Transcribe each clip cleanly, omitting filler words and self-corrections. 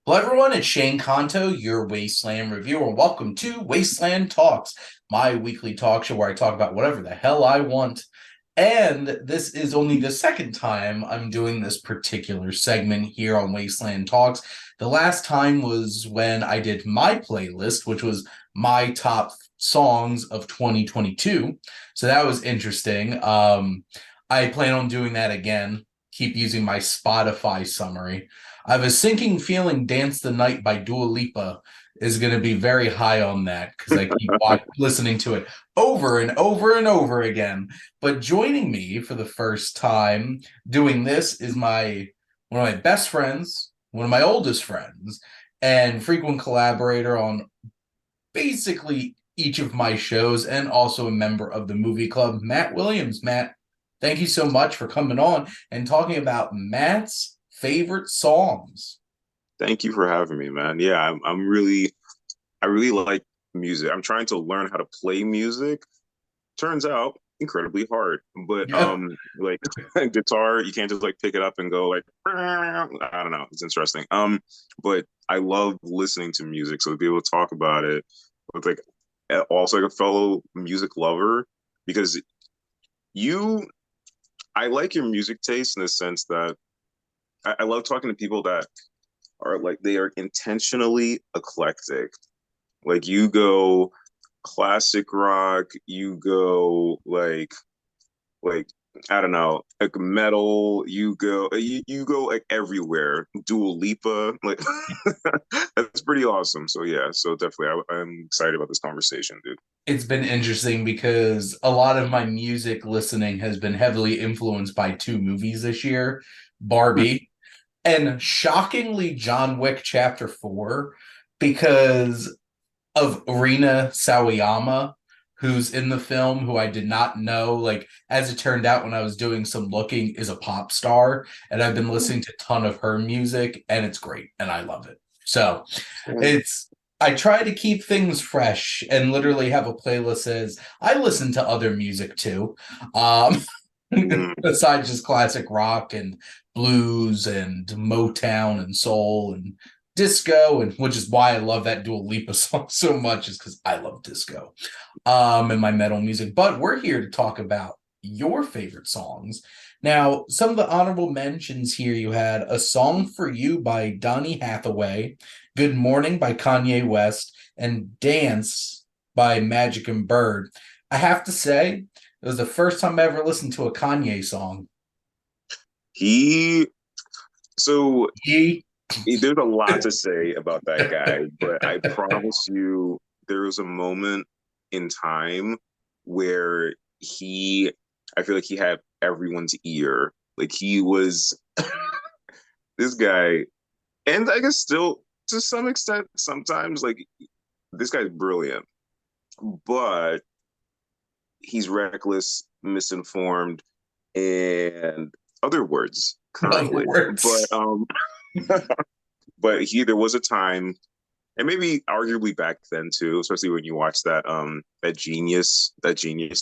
Hello, everyone. It's Shane Kanto, your Wasteland reviewer. Welcome to Wasteland Talks, my weekly talk show where I talk about whatever the hell I want. And this is only the second time I'm doing this particular segment here on Wasteland Talks. The last time was when I did my playlist, which was my top songs of 2022. So that was interesting. I plan on doing that again. Keep using my Spotify summary. I have a sinking feeling Dance the Night by Dua Lipa is going to be very high on that because I keep listening to it over and over and over again. But joining me for the first time doing this is one of my best friends, one of my oldest friends, and frequent collaborator on basically each of my shows, and also a member of the movie club, Matt Williams. Matt, thank you so much for coming on and talking about Matt's favorite songs. Thank you for having me, man. Yeah, I really like music. I'm trying to learn how to play music. Turns out incredibly hard, but Yeah. like guitar, you can't just like pick it up and go like I don't know. It's interesting. But I love listening to music, so to be able to talk about it with like also like a fellow music lover because you, I like your music taste in the sense that I love talking to people that are like they are intentionally eclectic. Like you go classic rock, you go like I don't know, like metal, you go like everywhere. Dua Lipa, like that's pretty awesome. So yeah, so definitely I'm excited about this conversation, dude. It's been interesting because a lot of my music listening has been heavily influenced by two movies this year, Barbie and shockingly John Wick Chapter 4, because of Rina Sawayama, who's in the film, who I did not know, like, as it turned out when I was doing some looking, is a pop star. And I've been listening to a ton of her music, and it's great, and I love it. So it's I try to keep things fresh and literally have a playlist that says I listen to other music too. Um Mm, besides just classic rock and blues and Motown and soul and disco, and which is why I love that Dua Lipa song so much, is because I love disco and my metal music. But we're here to talk about your favorite songs. Now, some of the honorable mentions here, you had A Song for You by Donny Hathaway, Good Morning by Kanye West, and Dance by Magic and Bird. I have to say, it was the first time I ever listened to a Kanye song. he so He, there's a lot to say about that guy, but I promise you, there was a moment in time where I feel like he had everyone's ear. Like he was this guy, and I guess still to some extent, sometimes like this guy's brilliant, but he's reckless, misinformed, and other words in other currently. But words, but there was a time, and maybe arguably back then too, especially when you watch that genius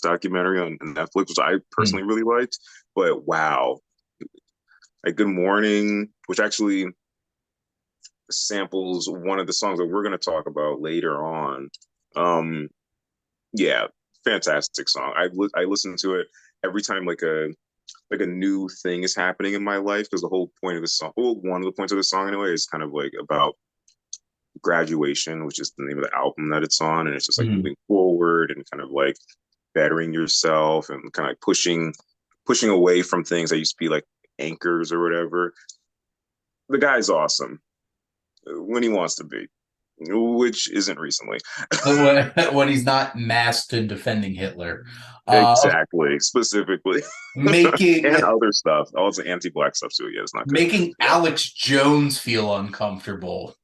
documentary on Netflix, which I hmm. personally really liked. But wow, like Good Morning, which actually samples one of the songs that we're going to talk about later on. Um, yeah, fantastic song. I listen to it every time like a new thing is happening in my life because the whole point of the song, well, one of the points of the song anyway, is kind of like about graduation, which is the name of the album that it's on, and it's just like Hmm. moving forward and kind of like bettering yourself and kind of like pushing away from things that used to be like anchors or whatever. The guy's awesome when he wants to be, which isn't recently. When he's not masked and defending Hitler, uh, Exactly, specifically, making and other stuff, also anti-black stuff too. Yeah, it's not good. making Yeah, Alex Jones feel uncomfortable.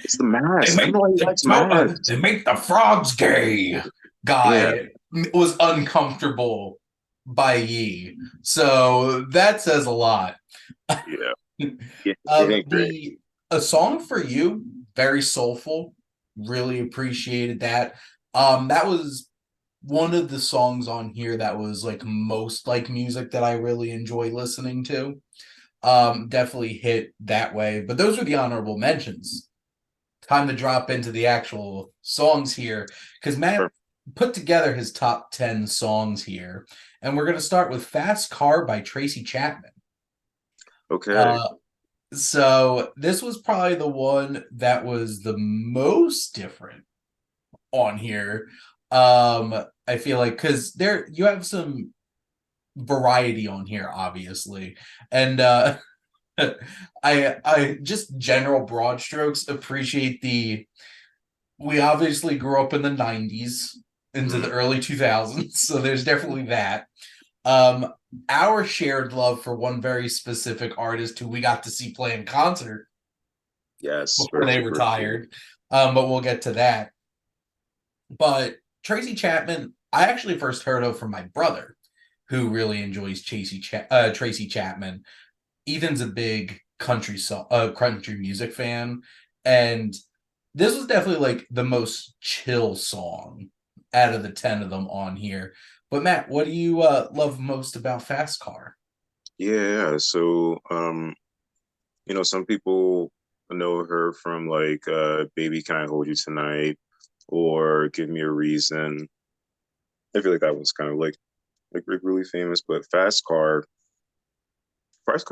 it's the mask. I don't know why he likes masks. They make the frogs gay. Yeah, Guy was uncomfortable by Ye, so that says a lot. yeah, yeah. It ain't great. The A Song for You, very soulful. Really appreciated that. That was one of the songs on here that was like most like music that I really enjoy listening to. definitely hit that way. But those were the honorable mentions. Time to drop into the actual songs here, because Matt Sure. put together his top 10 songs here, and we're going to start with Fast Car by Tracy Chapman. Okay. Uh, so this was probably the one that was the most different on here. I feel like because there you have some variety on here, obviously, and I just general broad strokes appreciate the. We obviously grew up in the 90s into the Mhm. early 2000s, so there's definitely that. Um, our shared love for one very specific artist who we got to see play in concert Yes, before very they super cool. retired. But we'll get to that. But Tracy Chapman, I actually first heard of from my brother, who really enjoys Tracy Chapman. Ethan's a big country music fan, and this was definitely like the most chill song out of the 10 of them on here. But Matt, what do you love most about Fast Car? Yeah, so some people know her from like Baby Can I Hold You Tonight or Give Me a Reason. I feel like that one's kind of like really famous, but Fast Car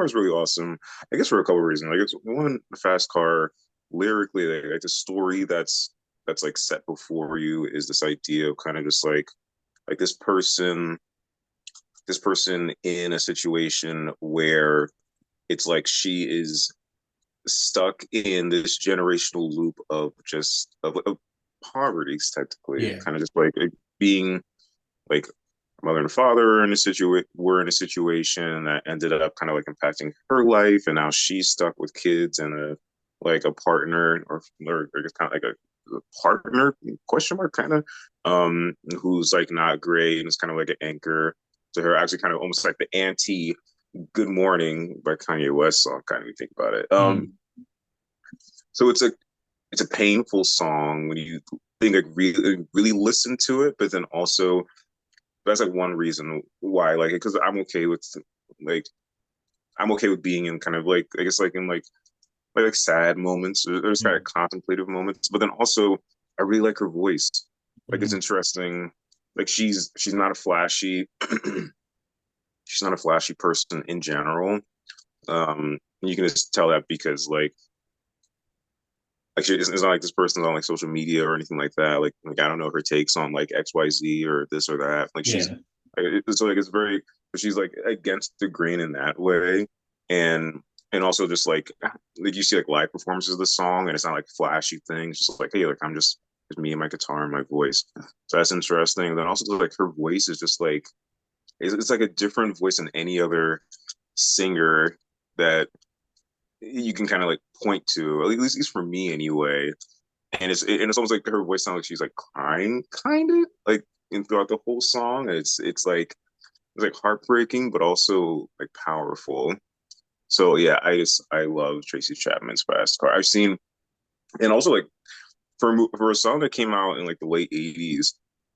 is really awesome. I guess for a couple of reasons. Like it's one, Fast Car lyrically, like the story that's like set before you is this idea of kind of just like this person in a situation where it's like she is stuck in this generational loop of just of poverty, technically, Yeah. kind of just like being like mother and father in a situation were in a situation that ended up kind of like impacting her life, and now she's stuck with kids and a partner or I guess kind of like a partner question mark kind of who's like not great and it's kind of like an anchor to her, actually kind of almost like the anti Good Morning by Kanye West song, kind of you think about it. Mhm. So it's a painful song when you think like really listen to it, but then also that's like one reason why I like it, because like I'm okay with being in kind of like I guess like in like sad moments or just kind of Mhm. contemplative moments, but then also I really like her voice. Like it's Mhm. interesting. Like she's not a flashy she's not a flashy person in general. You can just tell that because like it's not like this person's on like social media or anything like that. Like I don't know her takes on like XYZ or this or that. Like Yeah. it's like it's very she's like against the grain in that way, and and also just like you see like live performances of the song and it's not like flashy things. Just like hey, like I'm just me and my guitar and my voice. So that's interesting. And then also like her voice is just like it's like a different voice than any other singer that you can kind of like point to, at least for me anyway. And it's almost like her voice sounds like she's like crying, kind of like in throughout the whole song. It's like heartbreaking, but also like powerful. So yeah, I love Tracy Chapman's Fast Car. I've seen, and also like for a song that came out in like the late '80s,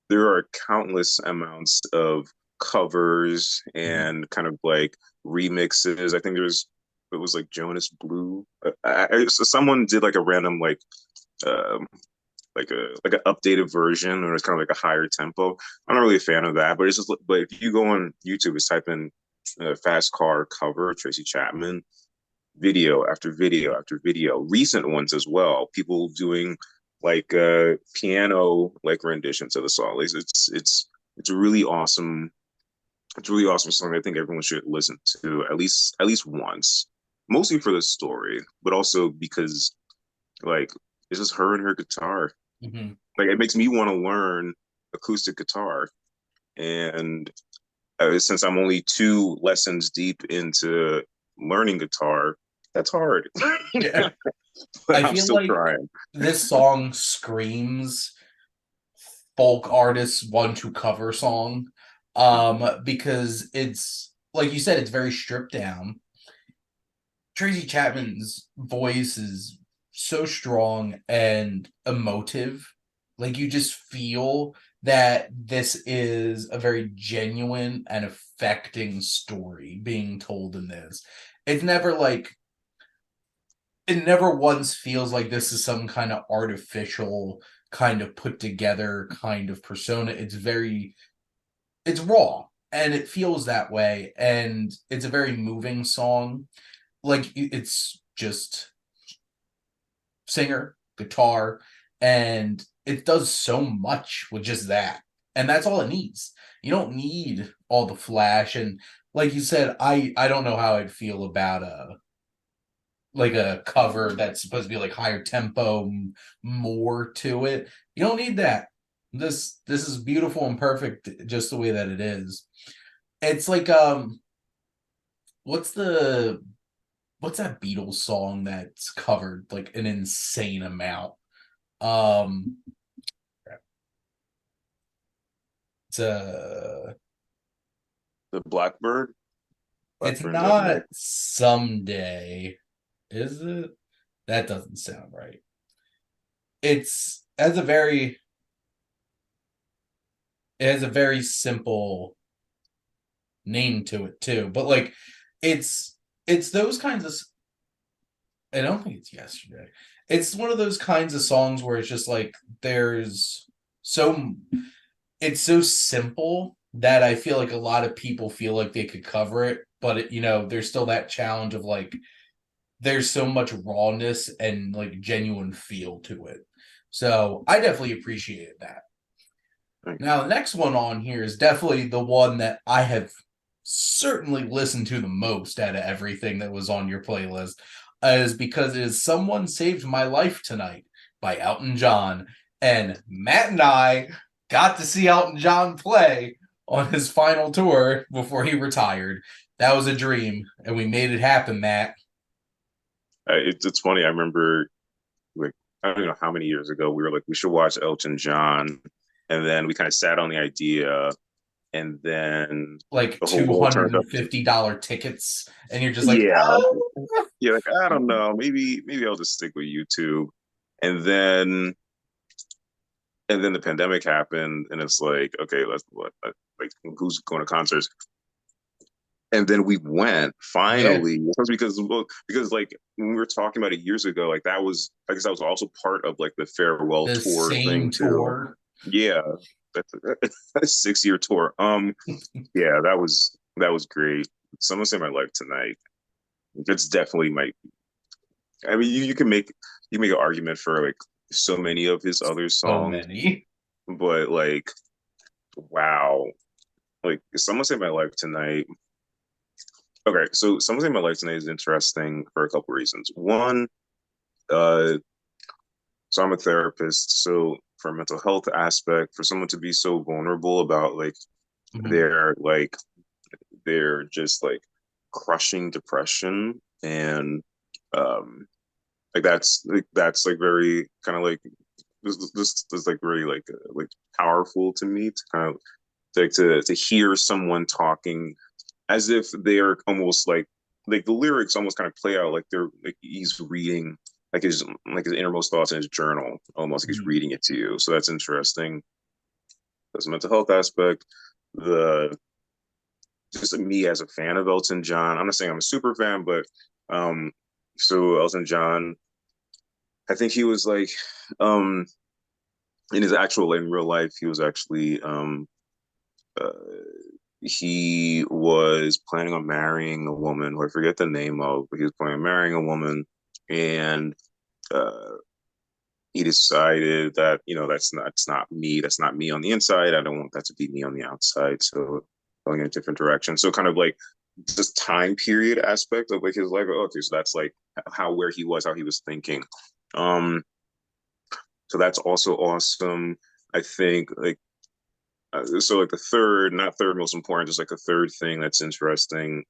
there are countless amounts of covers Mhm. and kind of like remixes. I think it was like Jonas Blue. So someone did like a random um, like an updated version, or it's kind of like a higher tempo. I'm not really a fan of that, but it's just but if you go on YouTube, just type in "Fast Car cover" Tracy Chapman, video after video after video, recent ones as well. People doing like piano like renditions of the song. It's a really awesome. It's a really awesome song. I think everyone should listen to at least once, mostly for the story, but also because like it's just her and her guitar. Mhm. Like it makes me want to learn acoustic guitar, and since I'm only two lessons deep into learning guitar, that's hard. Yeah. But I I'm feel still like trying. this song screams folk artists want to cover song, because it's like you said, it's very stripped down. Tracy Chapman's voice is so strong and emotive. Like you just feel that this is a very genuine and affecting story being told in this. it's never like it never once feels like this is some kind of artificial kind of put together kind of persona. It's raw and it feels that way, and it's a very moving song. Like it's just singer, guitar, and it does so much with just that. And that's all it needs. You don't need all the flash. And like you said, I don't know how I'd feel about like a cover that's supposed to be like higher tempo, more to it. You don't need that. This is beautiful and perfect just the way that it is. It's like what's the what's that Beatles song that's covered like an insane amount? Um it's The Blackbird, it's Blackburn's up not next. Someday, is it? That doesn't sound right. It's has a very it has a very simple name to it too. But like it's those kinds of I don't think it's yesterday. It's one of those kinds of songs where it's just like there's so it's so simple that I feel like a lot of people feel like they could cover it, but there's still that challenge of like there's so much rawness and like genuine feel to it. So I definitely appreciated that. Now, the next one on here is definitely the one that I have certainly listened to the most out of everything that was on your playlist, is because it is Someone Saved My Life Tonight by Elton John. And Matt and I got to see Elton John play on his final tour before he retired. That was a dream, and we made it happen, Matt. It's funny. I remember like I don't know how many years ago we were like we should watch Elton John, and then we kind of sat on the idea, and then Like the whole world turned up. $250 tickets, and you're just like, Yeah, oh. yeah. Like I don't know. Maybe I'll just stick with YouTube, and then the pandemic happened, and it's like okay, let's what like who's going to concerts? And then we went Yeah, finally. That's because well, because like when we were talking about it years ago, like that was I guess that was also part of like the farewell the tour same thing too. tour. Yeah, that's a 6 year tour. Yeah, that was great. Someone Say My Life Tonight. It's definitely my. I mean, you make an argument for like so many of his other So songs, many. but like wow, like Someone Say My Life Tonight. Okay, so Someone Say My Life Tonight is interesting for a couple reasons. One, uh, so I'm a therapist, so for a mental health aspect, for someone to be so vulnerable about Mhm. their like their just like crushing depression and um that's like very kind of like this is like very like powerful to me to kind of like to hear someone talking as if they're almost like the lyrics almost kind of play out like they're like he's reading like his innermost thoughts in his journal, almost like he's Mhm. reading it to you. So that's interesting. There's a mental health aspect. The just me as a fan of Elton John. I'm not saying I'm a super fan, but um, so Elton John, I think he was like um in his actual in real life, he was actually uh he was planning on marrying a woman who I forget the name of, but he was planning on marrying a woman, and uh, he decided that that's not me on the inside. I don't want that to be me on the outside. So going in a different direction. So kind of like this time period aspect of like his life. Oh, okay, so that's like how where he was, how he was thinking. Um, so that's also awesome. I think so like the third, not third most important, just like a third thing that's interesting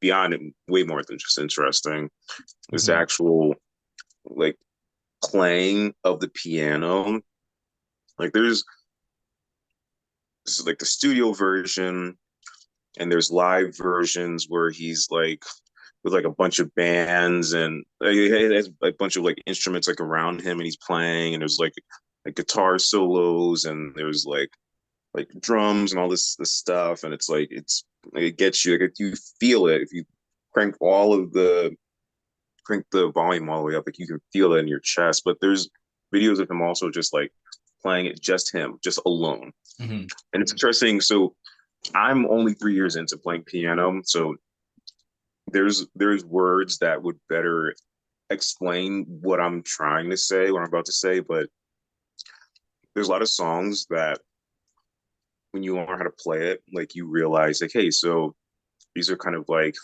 beyond it, way more than just interesting, is the Mhm. actual like playing of the piano. Like there's this is like the studio version, and there's live versions where he's like with like a bunch of bands and like, he has a bunch of like instruments like around him and he's playing, and there's like guitar solos, and there's like drums and all this stuff, and it's like it gets you like if you feel it if you crank all of the crank the volume all the way up, like you can feel it in your chest. But there's videos of him also just like playing it, just him, just alone. Mhm. And it's interesting. So I'm only 3 years into playing piano, so there's words that would better explain what I'm trying to say, what I'm about to say, but there's a lot of songs that when you learn how to play it, like you realize like, hey, so these are kind of like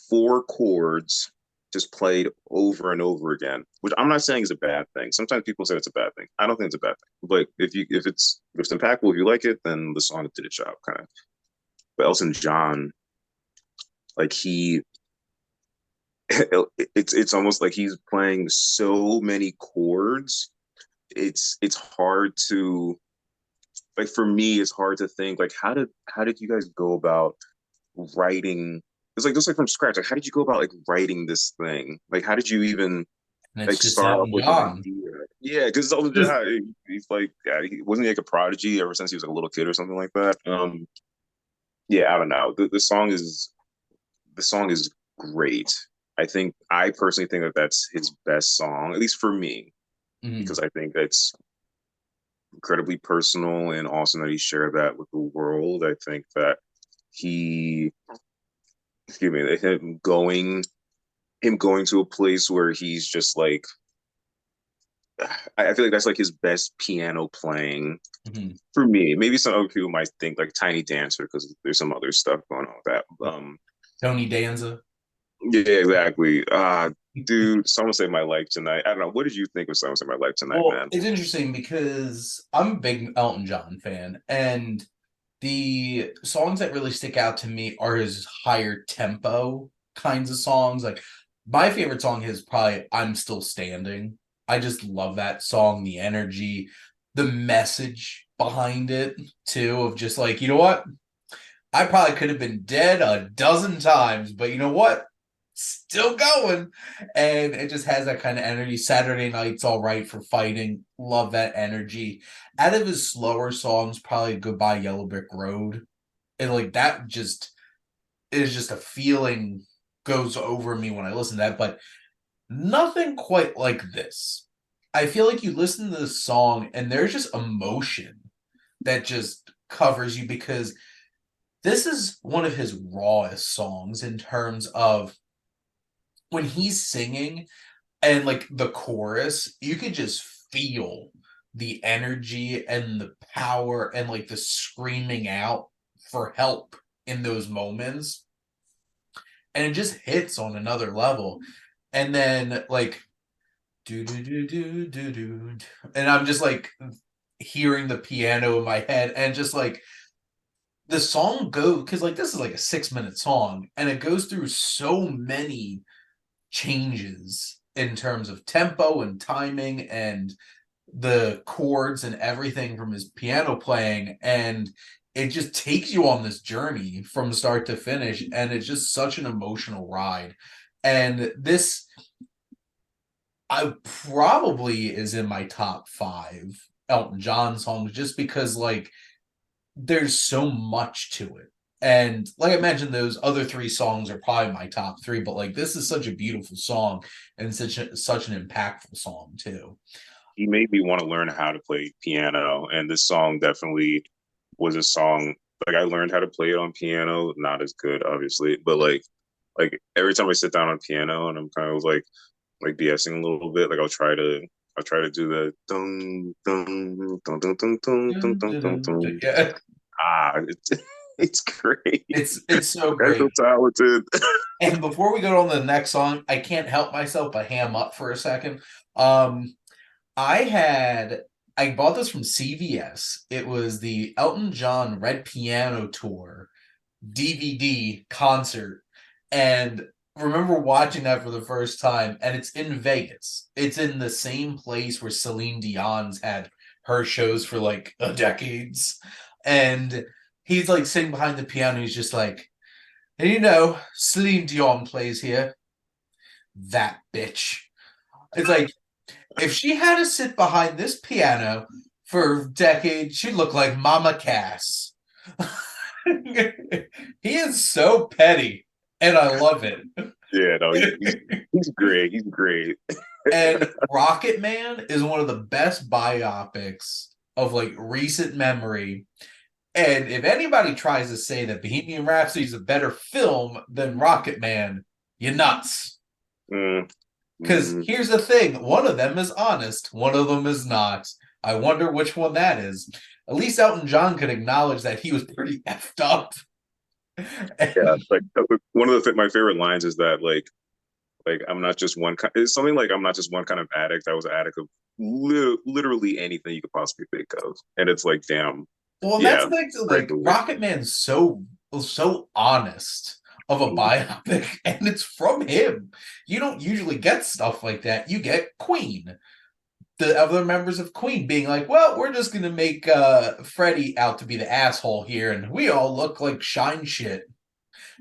four chords just played over and over again, which I'm not saying is a bad thing. Sometimes people say it's a bad thing. I don't think it's a bad thing. But if it's impactful, if you like it, then the song did its job, kind of. But Elton John, like he, it's almost like he's playing so many chords. It's hard to like for me. It's hard to think like how did you guys go about writing? It's like just like from scratch. Like how did you go about like writing this thing? Like how did you even And it's like just start off Elton with an John. idea? Yeah, because Elton Just John, he's like he wasn't he like a prodigy ever since he was like a little kid or something like that. Yeah, I don't know. The song is great. I personally think that that's his best song, at least for me, mhm. because I think that's incredibly personal and awesome that he shared that with the world. I think that he, excuse me, him going to a place where he's just like, I feel like that's like his best piano playing Mhm. for me. Maybe some other people might think like Tiny Dancer because there's some other stuff going on with that. Tony Danza. Yeah, exactly. Dude, someone saved my life tonight. I don't know. What did you think of someone saved my life tonight, Well, man? it's interesting because I'm a big Elton John fan, and the songs that really stick out to me are his higher tempo kinds of songs. Like my favorite song is probably "I'm Still Standing." I just love that song, the energy, the message behind it too. Of just like, you know what, I probably could have been dead a dozen times, but you know what? Still going. And it just has that kind of energy. Saturday Night's All Right for Fighting. Love that energy. Out of his slower songs, probably Goodbye Yellow Brick Road. And like that just is just a feeling goes over me when I listen to that, but nothing quite like this. I feel like you listen to this song and there's just emotion that just covers you because this is one of his rawest songs in terms of when he's singing and like the chorus, you could just feel the energy and the power and like the screaming out for help in those moments. And it just hits on another level. And then like do do do do do do, and I'm just like hearing the piano in my head and just like the song goes because like this is like a 6 minute song and it goes through so many changes in terms of tempo and timing and the chords and everything from his piano playing, and it just takes you on this journey from start to finish, and it's just such an emotional ride. And this I probably is in my top five Elton John songs just because like there's so much to it. And like I mentioned, those other three songs are probably my top three, but like this is such a beautiful song and such an impactful song too. He made me want to learn how to play piano, and this song definitely was a song like I learned how to play it on piano, not as good, obviously, but like every time I sit down on piano and I'm kind of like BSing a little bit, like I'll try to do the dun dun dun dun dun dun dun dun dun dun. Yeah, It's it's great. it's so That's so great. talented. And before we go on to the next song, I can't help myself but ham up for a second. Um, I had I bought this from CVS. It was the Elton John Red Piano Tour DVD concert, and remember watching that for the first time. And it's in Vegas. It's in the same place where Celine Dion's had her shows for like a decades, and he's like sitting behind the piano. He's just like, and you know, Celine Dion plays here. That bitch. It's like if she had to sit behind this piano for decades, she'd look like Mama Cass. He is so petty and I love it. Yeah, no, he's great. He's great. And Rocket Man is one of the best biopics of like recent memory. And if anybody tries to say that Bohemian Rhapsody is a better film than Rocket Man, you're nuts. Mm, Because mm. here's the thing, one of them is honest, one of them is not. I wonder which one that is. At least Elton John could acknowledge that he was pretty effed up. Yeah, And, like one of my favorite lines is that I'm not just one kind. It's something like I'm not just one kind of addict. I was an addict of literally anything you could possibly think of, and it's like, damn, well, that's yeah, the thing, great like movie. Rocket Man's so honest of a biopic, and it's from him. You don't usually get stuff like that. You get Queen, the other members of Queen being like, well, we're just going to make Freddie out to be the asshole here, and we all look like shine shit.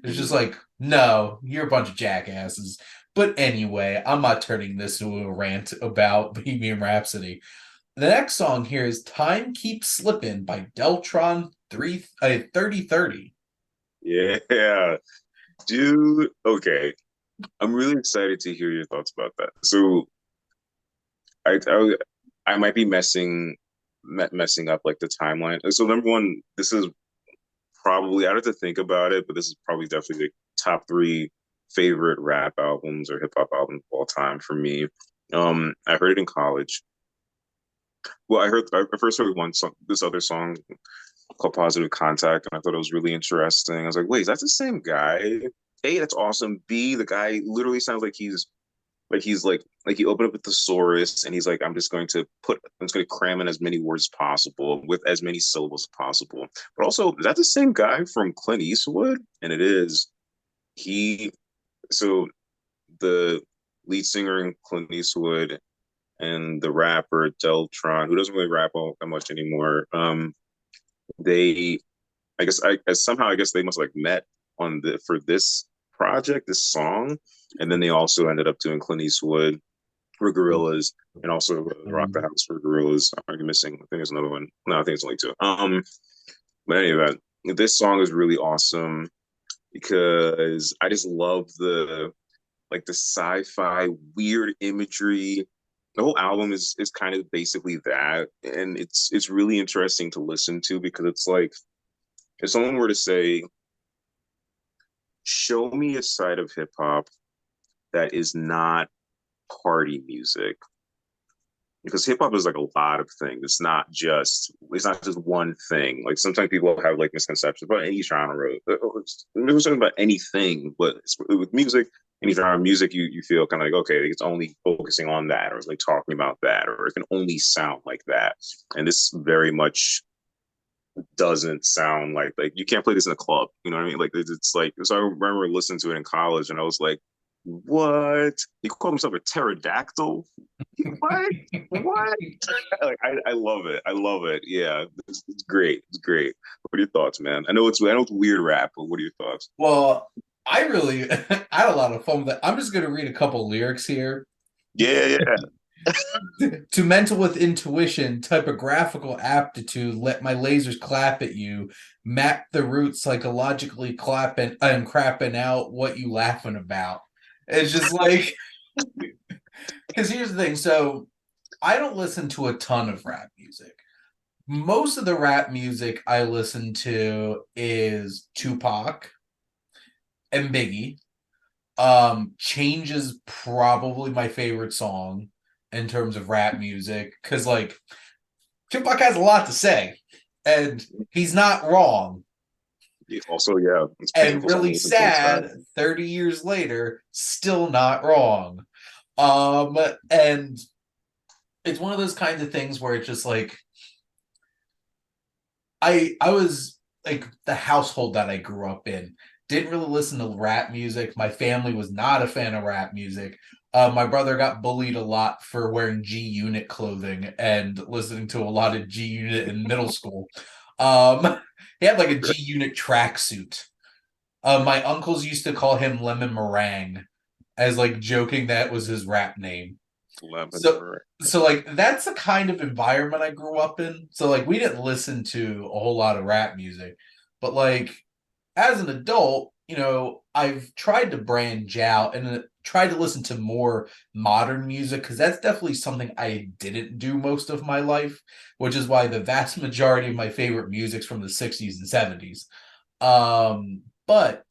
It's just like, no, you're a bunch of jackasses. But anyway, I'm not turning this into a rant about Bohemian Rhapsody. The next song here is Time Keeps Slipping by Deltron 3030. Yeah, dude. Okay, I'm really excited to hear your thoughts about that. So I I might be messing up like the timeline. So number one, this is probably I have to think about it, but this is probably definitely the top three favorite rap albums or hip hop albums of all time for me. I heard it in college. Well, I first heard one song, this other song called Positive Contact, and I thought it was really interesting. I was like, wait, is that the same guy? A, that's awesome. B, the guy literally sounds like he's like he opened up a thesaurus and he's like, I'm just going to cram in as many words as possible with as many syllables as possible. But also, is that the same guy from Clint Eastwood? And it is. He so the lead singer in Clint Eastwood and the rapper Deltron, who doesn't really rap all that much anymore. They I guess they must have, like, met on the for this project, this song, and then they also ended up doing Clint Eastwood for Gorillas and also Rock the House for Gorillas. Are you missing? I think there's another one. No, I think it's only two. But anyway, this song is really awesome because I just love the sci-fi weird imagery. The whole album is kind of basically that, and it's really interesting to listen to because it's like if someone were to say, "Show me a side of hip hop that is not party music," because hip hop is like a lot of things. It's not just one thing. Like sometimes people have like misconceptions about any genre. There's something about anything, but with music, any genre of music, you feel kind of like, okay, it's only focusing on that, or it's like talking about that, or it can only sound like that. And this very much doesn't sound like you can't play this in a club. You know what I mean? Like it's like so. I remember listening to it in college, and I was like, "What? He called himself a pterodactyl? What? What?" Like I love it. I love it. Yeah, it's great. It's great. What are your thoughts, man? I know it's weird rap, but what are your thoughts? Well, I really I had a lot of fun with that. I'm just going to read a couple lyrics here. Yeah, yeah. To mental with intuition, typographical aptitude, let my lasers clap at you, map the route psychologically clapping and crapping out what you laughing about. It's just like, because here's the thing. So I don't listen to a ton of rap music. Most of the rap music I listen to is Tupac and Biggie. Change is probably my favorite song in terms of rap music because like Tupac has a lot to say and he's not wrong. Also, yeah, it's And painful song to really listen to. It's sad. sad, 30 years later, still not wrong. And it's one of those kinds of things where it's just like I was like the household that I grew up in didn't really listen to rap music. My family was not a fan of rap music. My brother got bullied a lot for wearing G Unit clothing and listening to a lot of G Unit in middle school. He had like a G Unit tracksuit. My uncles used to call him Lemon Meringue as like joking that was his rap name. Lemon So meringue. so like that's the kind of environment I grew up in. So like we didn't listen to a whole lot of rap music. But like as an adult, I've tried to branch out and try to listen to more modern music because that's definitely something I didn't do most of my life, which is why the vast majority of my favorite music's from the 60s and 70s. But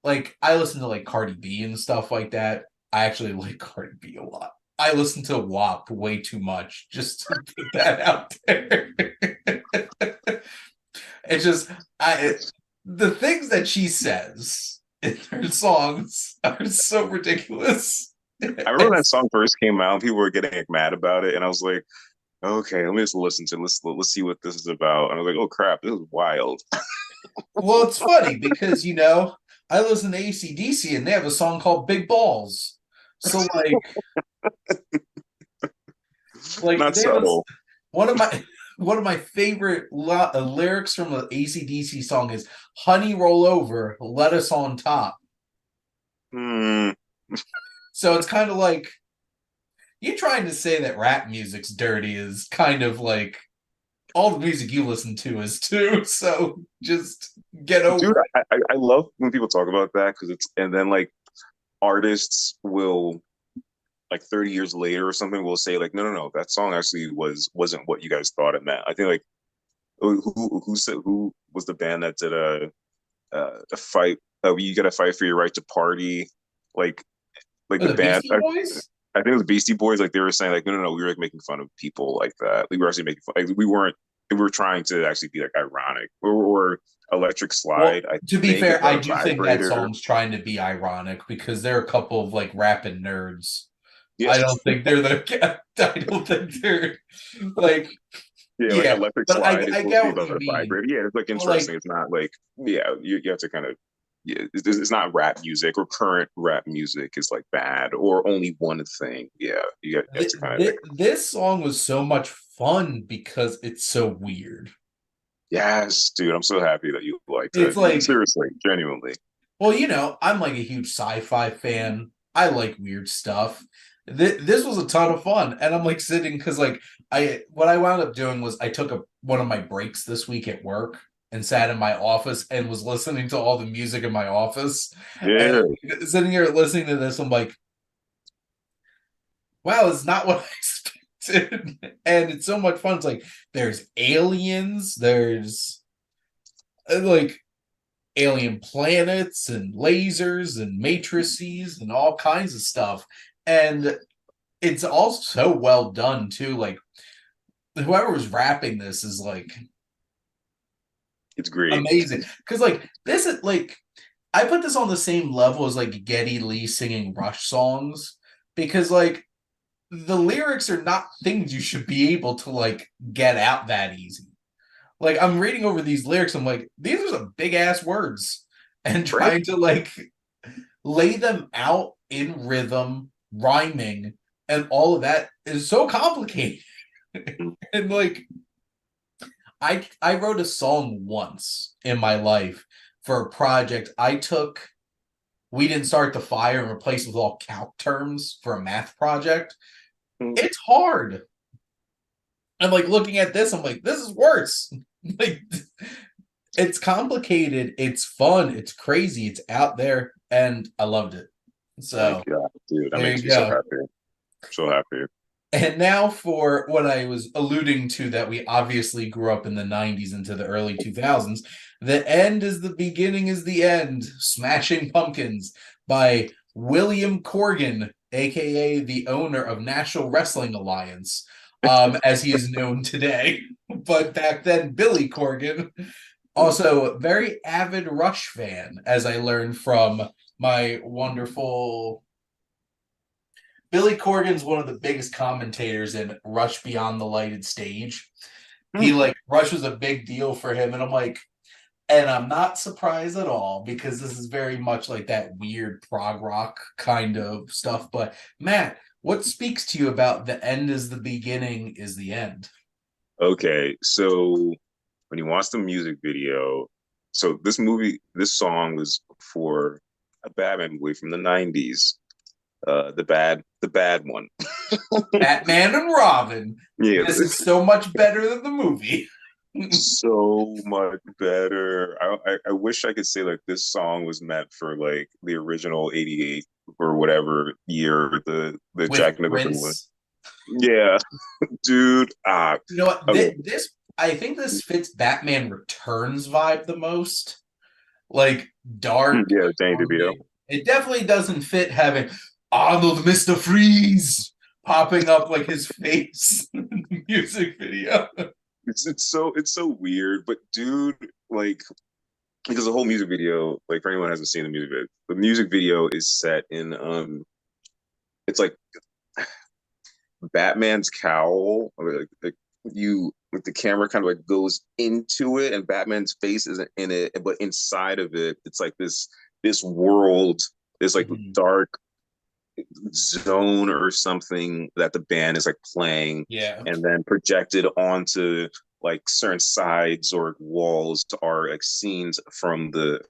like I listen to like Cardi B and stuff like that. I actually like Cardi B a lot. I listen to WAP way too much just to put that out there. It's just I the things that she says in her songs are so ridiculous. I remember when that song first came out, people were getting like, mad about it, and I was like, okay, let me just listen to it. Let's see what this is about. And I was like, oh crap, this is wild. Well, it's funny because I listen to AC/DC and they have a song called Big Balls. So like Not they have subtle. one of my one of my favorite lyrics from the AC/DC song is "Honey, roll over, let us on top." Hmm. So it's kind of like you trying to say that rap music's dirty is kind of like all the music you listen to is too. So just get Dude, over I love when people talk about that because it's and then like artists will like 30 years later or something will say like no, that song actually wasn't what you guys thought it meant. I think like who said who was the band that did a fight you got to fight for your right to party like it. the The band Beastie Boys? I think it was Beastie Boys. Like they were saying, like no, we were like making fun of people like that. Like, we were actually making fun. Like we weren't. We were trying to actually be like ironic. Or Electric Well, Slide. I to be think is fair, I about a do think that vibrator. song's trying to be ironic because they're a couple of like rapping nerds. Yeah, I don't think they're the. I don't think they're like. yeah. Like Yeah, Electric but Slide is I supposed to get be what about you a mean. vibrator. Yeah, it's like But like interesting. It's not like yeah. You have to kind of yeah. It's not rap music or current rap music is like bad or only one thing. Yeah, you have to kind of like this song was so much fun because it's so weird. yes, dude. I'm so happy that you liked It's it. like, Seriously, genuinely. well, I'm like a huge sci-fi fan. I like weird stuff. This was a ton of fun, and I'm like sitting because like I what I wound up doing was I took one of my breaks this week at work and sat in my office and was listening to all the music in my office and Yeah. sitting here listening to this. I'm like, wow, it's not what I expected, and it's so much fun. It's like there's aliens, there's like alien planets and lasers and matrices and all kinds of stuff. And it's all so well done too. Like whoever was rapping this is like It's great. amazing. Because like this is like I put this on the same level as like Geddy Lee singing Rush songs because like the lyrics are not things you should be able to like get out that easy. Like I'm reading over these lyrics, I'm like, these are some big ass words. And Right? trying to like lay them out in rhythm, rhyming, and all of that is so complicated. And like I wrote a song once in my life for a project. I took We Didn't Start the Fire and replaced with all calc terms for a math project. It's hard. I'm like looking at this, I'm like, this is worse. Like it's complicated, it's fun, it's crazy, it's out there, and I loved it. My So God, dude, that there makes you me so go. happy. So happy. And now for what I was alluding to that we obviously grew up in the 90s into the early 2000s. The end is the beginning is the end. Smashing Pumpkins by William Corgan, aka the owner of National Wrestling Alliance, as he is known today. But back then, Billy Corgan, also very avid Rush fan, as I learned from my wonderful Billy Corgan's one of the biggest commentators in Rush Beyond the Lighted Stage. He like Rush was a big deal for him, and I'm like, and I'm not surprised at all because this is very much like that weird prog rock kind of stuff. But Matt, what speaks to you about the end is the beginning is the end? Okay, so when you watch the music video, so this song was for a Batman movie from the '90s, the bad one. Batman and Robin. Yeah, This is so much better than the movie. So much better. I wish I could say like this song was meant for like the original 88 or whatever year the With Jack Nicholson one. Prince. Yeah, dude. You know what? Okay. This I think this fits Batman Returns vibe the most. Like dark. Yeah, Danny DeVito. Calming. It definitely doesn't fit having Arnold Mr. Freeze popping up like his face in the music video. It's so weird, but dude, like because the whole music video, like for anyone who hasn't seen the music video is set in it's like Batman's cowl, like you like the camera kind of like goes into it, and Batman's face isn't in it, but inside of it, it's like this world, this like Mhm. dark zone or something that the band is like playing, Yeah. and then projected onto like certain sides or walls are like scenes from the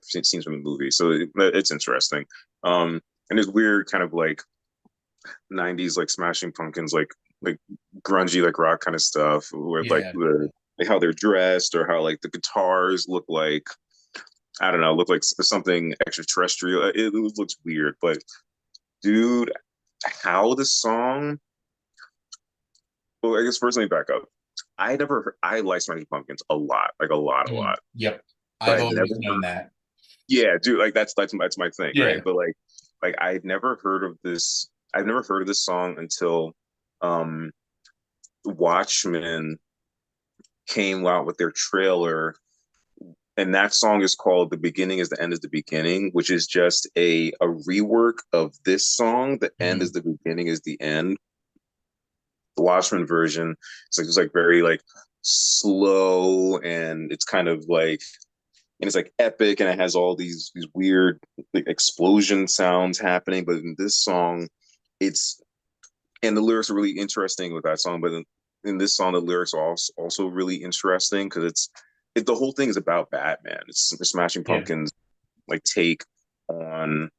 movie. So it's interesting. And it's weird, kind of like 90s like Smashing Pumpkins like grungy like rock kind of stuff where like Yeah. the like how they're dressed or how like the guitars look like I don't know, look like something extraterrestrial. It looks weird, but dude, how the song. Well, I guess first let me back up. I like Smashing Pumpkins a lot, like a lot, Yep. but I've I've never always known heard. that. Yeah, dude, like that's my thing, right? Yeah. But like I've never heard of this. I've never heard of this song until um Watchmen came out with their trailer, and that song is called "The Beginning Is the End Is the Beginning," which is just a rework of this song. The end is Mhm. the beginning is the end. The Watchmen version, it's like very like slow, and it's kind of like and it's like epic, and it has all these weird like explosion sounds happening. But in this song, it's and the lyrics are really interesting with that song. But in this song, the lyrics are also really interesting because the whole thing is about Batman. It's the Smashing Yeah. Pumpkins like take on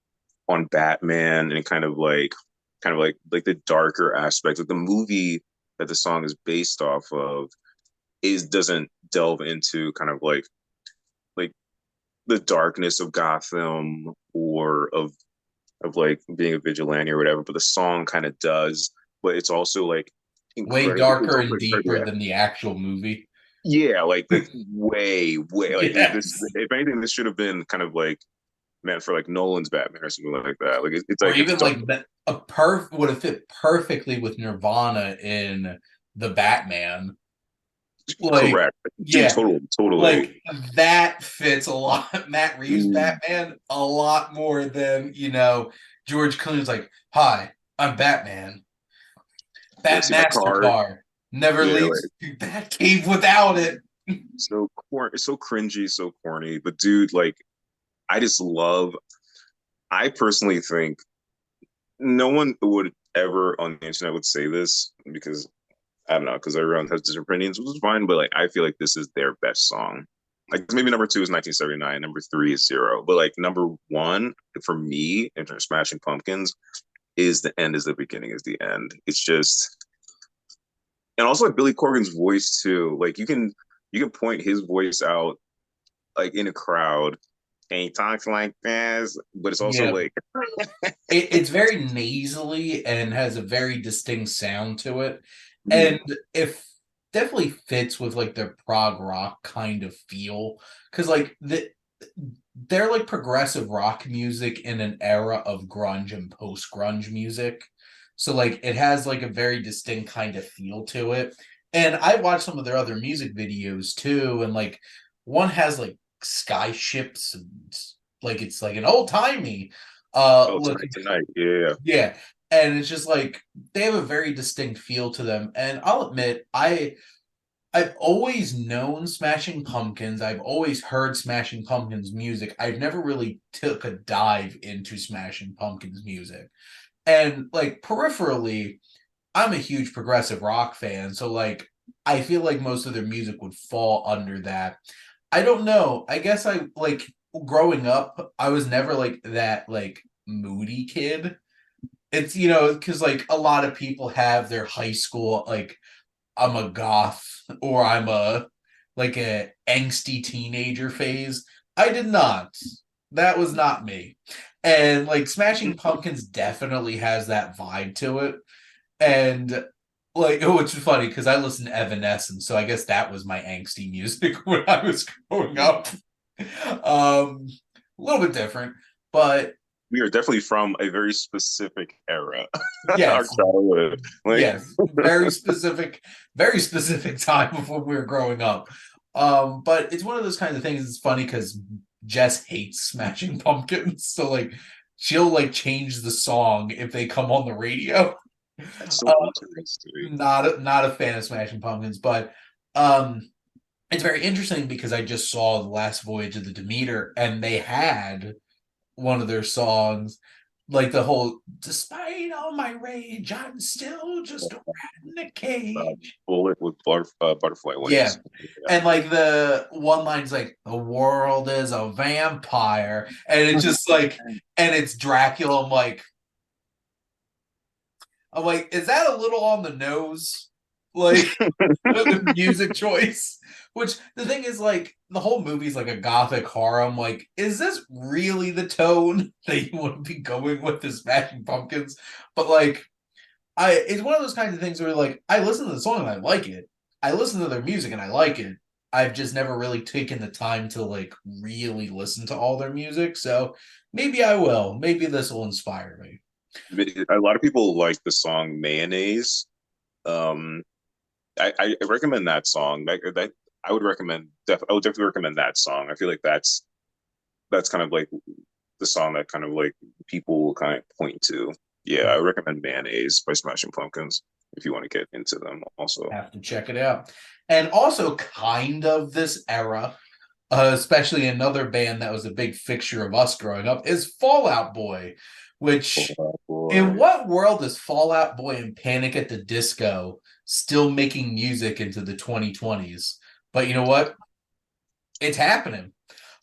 on Batman and kind of like the darker aspect of the movie that the song is based off of is doesn't delve into kind of like the darkness of Gotham or of like being a vigilante or whatever, but the song kind of does. But it's also like Way incredible. It's darker also and incredibly deeper than the actual movie. yeah, like way like this. Yes. If anything, this should have been kind of like meant for like Nolan's Batman or something like that. Like it's Or like it's even dark. like a would have fit perfectly with Nirvana in the Batman. Like, Correct, dude. yeah, Totally. like that fits a lot. Matt Reeves Mm. Batman a lot more than George Clooney's like, "Hi, I'm Batman. You ever That see my car? Mastercard never Yeah, leaves like that cave without it." it's so cringy, so corny. But dude, like I just love. I personally think no one would ever on the internet would say this because I don't know, because everyone has different opinions, which is fine. But like, I feel like this is their best song. Like maybe number two is 1979, number three is Zero, but like number one for me in terms of Smashing Pumpkins is the end is the beginning is the end. It's just and also like Billy Corgan's voice too. Like you can point his voice out like in a crowd and he talks like this, but it's also Yeah, like it's very nasally and has a very distinct sound to it, and mm, it definitely fits with like their prog rock kind of feel because like they're like progressive rock music in an era of grunge and post grunge music. So like it has like a very distinct kind of feel to it. And I watched some of their other music videos too, and like one has like skyships and like it's like an old timey oh look. tonight, yeah. Yeah. And it's just like they have a very distinct feel to them. And I'll admit, I've always known Smashing Pumpkins. I've always heard Smashing Pumpkins music. I've never really took a dive into Smashing Pumpkins music. And like peripherally, I'm a huge progressive rock fan, so like I feel like most of their music would fall under that. I don't know. I guess I like growing up, I was never like that like moody kid. It's because like a lot of people have their high school like I'm a goth or I'm a like a angsty teenager phase. I did not. That was not me. And like Smashing Pumpkins definitely has that vibe to it. And like, which is funny because I listened to Evanescence, so I guess that was my angsty music when I was growing up. A little bit different, but We are definitely from a very specific era. Our yes, childhood. Like yes, very specific time of when we were growing up. But it's one of those kinds of things. It's funny because Jess hates Smashing Pumpkins, so like she'll like change the song if they come on the radio. that's so Uh, interesting. not a fan of Smashing Pumpkins, but um, it's very interesting because I just saw the last voyage of the Demeter, and they had one of their songs, like the whole "Despite all my rage, I'm still just a rat in a cage." Bullet with butterfly Yeah, wings. Yeah. and like the one line's like, "The world is a vampire," and it's just like, and it's Dracula. I'm like, is that a little on the nose? Like the music choice. Which the thing is, like, the whole movie's like a gothic horror. I'm like, is this really the tone that you want to be going with this Smashing Pumpkins? But like, it's one of those kinds of things where like I listen to the song and I like it. I listen to their music and I like it. I've just never really taken the time to like really listen to all their music. So maybe I will. Maybe this will inspire me. A lot of people like the song Mayonnaise. Um, I recommend that song. I would recommend. I would definitely recommend that song. I feel like that's kind of like the song that kind of like people will kind of point to. Yeah, I recommend Mayonnaise by Smashing Pumpkins if you want to get into them. Also, Have to check it out. And also, kind of this era, especially another band that was a big fixture of us growing up, is Fall Out Boy. Which, oh, in boy. what world is Fall Out Boy and Panic at the Disco still making music into the 2020s? But you know what? It's happening.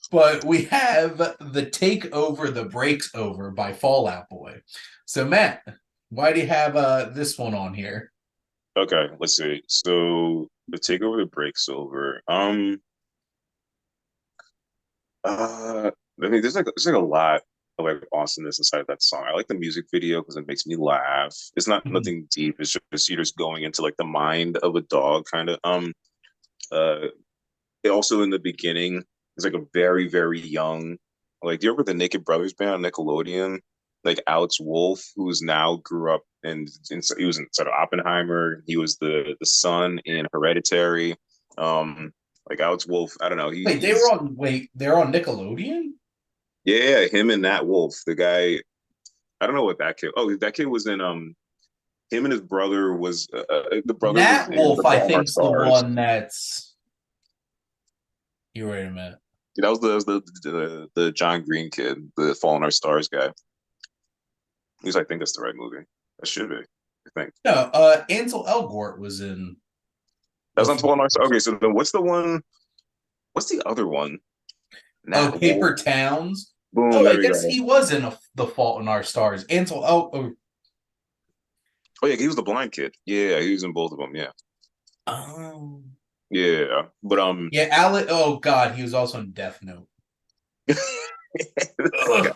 But we have the Take Over the Breaks Over by Fall Out Boy. So, Matt, why do you have this one on here? Okay, let's see. So the takeover the breaks over. I mean, there's like a lot of like awesomeness inside that song. I like the music video because it makes me laugh. It's not nothing deep. It's just you're just going into like the mind of a dog kind of. Uh, it also in the beginning is like a very young, like do you remember the Naked Brothers band on Nickelodeon? Like Alex Wolf, who's now grew up and he was inside of Oppenheimer. He was the son in Hereditary. Um, like Alex Wolf, I don't know. They're on Nickelodeon? Yeah, him and Nat Wolf, the guy. I don't know what that kid. Oh, that kid was in him and his brother was the brother was Nat in the Wolf, I Fault in Our think's the Stars. one that's. You wait a minute. That was the John Green kid, the Fault in Our Stars guy. At least I think that's the right movie. That should be. I think No, Ansel Elgort was in that the was on Fault in Our Stars. Fall. Okay, so then what's the one? What's the other one? Oh, Nat Wolf. Paper Towns. Boom. Oh, I There we guess go. he was in The Fault in Our Stars. Oh yeah, he was the blind kid. Yeah, he was in both of them. Yeah, Oh, yeah. But yeah, Alec. Oh God, he was also in Death Note. Ugh,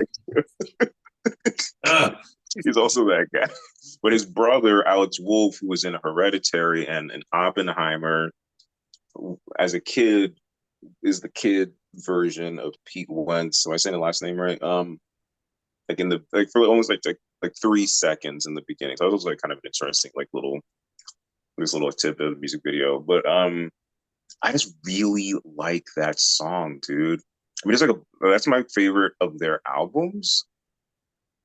ugh. he's also that guy. But his brother, Alex Wolf, who was in Hereditary and in Oppenheimer, as a kid, is the kid version of Pete Wentz. Am I saying the last name right? Like in the like for almost like 3 seconds in the beginning. So that was like kind of an interesting like little this little tidbit of the music video. But I just really like that song, dude. I mean, it's like that's my favorite of their albums.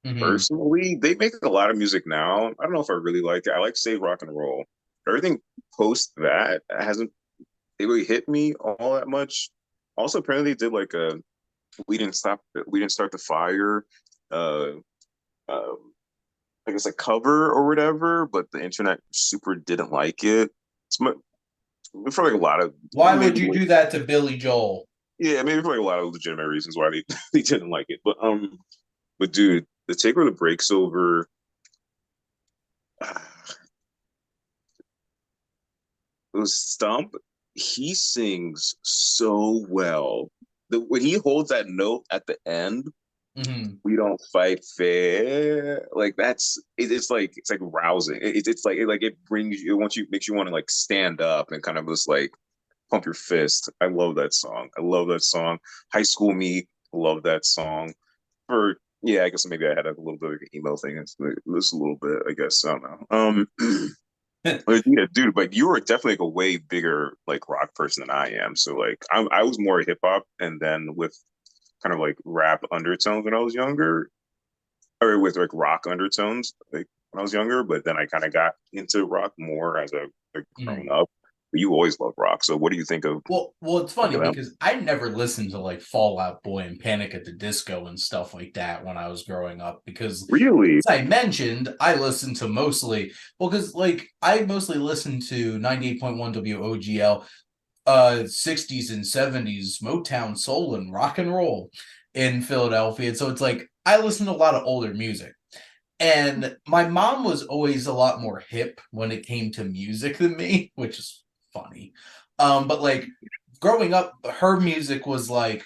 Mhm. Personally, they make a lot of music now. I don't know if I really like it. I like Save Rock and Roll. Everything post that hasn't it really hit me all that much. Also, apparently, they did like a we didn't start the fire. Uh, um, I guess a cover or whatever, but the internet super didn't like it. It's for like a lot of Why would maybe you like do that to Billy Joel? yeah, maybe for like a lot of legitimate reasons why they they didn't like it. But dude, the takeover the breaks over. It was Stump. he sings so well. When he holds that note at the end, Hmm. we don't fight fair. Like it's like rousing. It's like it brings you, it wants you, makes you want to like stand up and kind of just like pump your fist. I love that song. I love that song. High School Me, love that song. For yeah, I guess maybe I had a little bit of an emo thing. It's like, just a little bit, I guess. I don't know. But yeah, dude, like you were definitely like a way bigger like rock person than I am. So like I was more hip hop, and then with kind of like rap undertones when I was younger, or with like rock undertones like when I was younger. But then I kind of got into rock more as a like grown up. But you always loved rock. So what do you think of Well, it's like funny them? because I never listened to like Fall Out Boy and Panic at the Disco and stuff like that when I was growing up because, Really? as I mentioned, I listened to mostly because like I mostly listened to 98.1 WOGL, 60s and 70s Motown soul and rock and roll in Philadelphia. And so it's like I listened to a lot of older music. And my mom was always a lot more hip when it came to music than me, which is funny. But like growing up, her music was like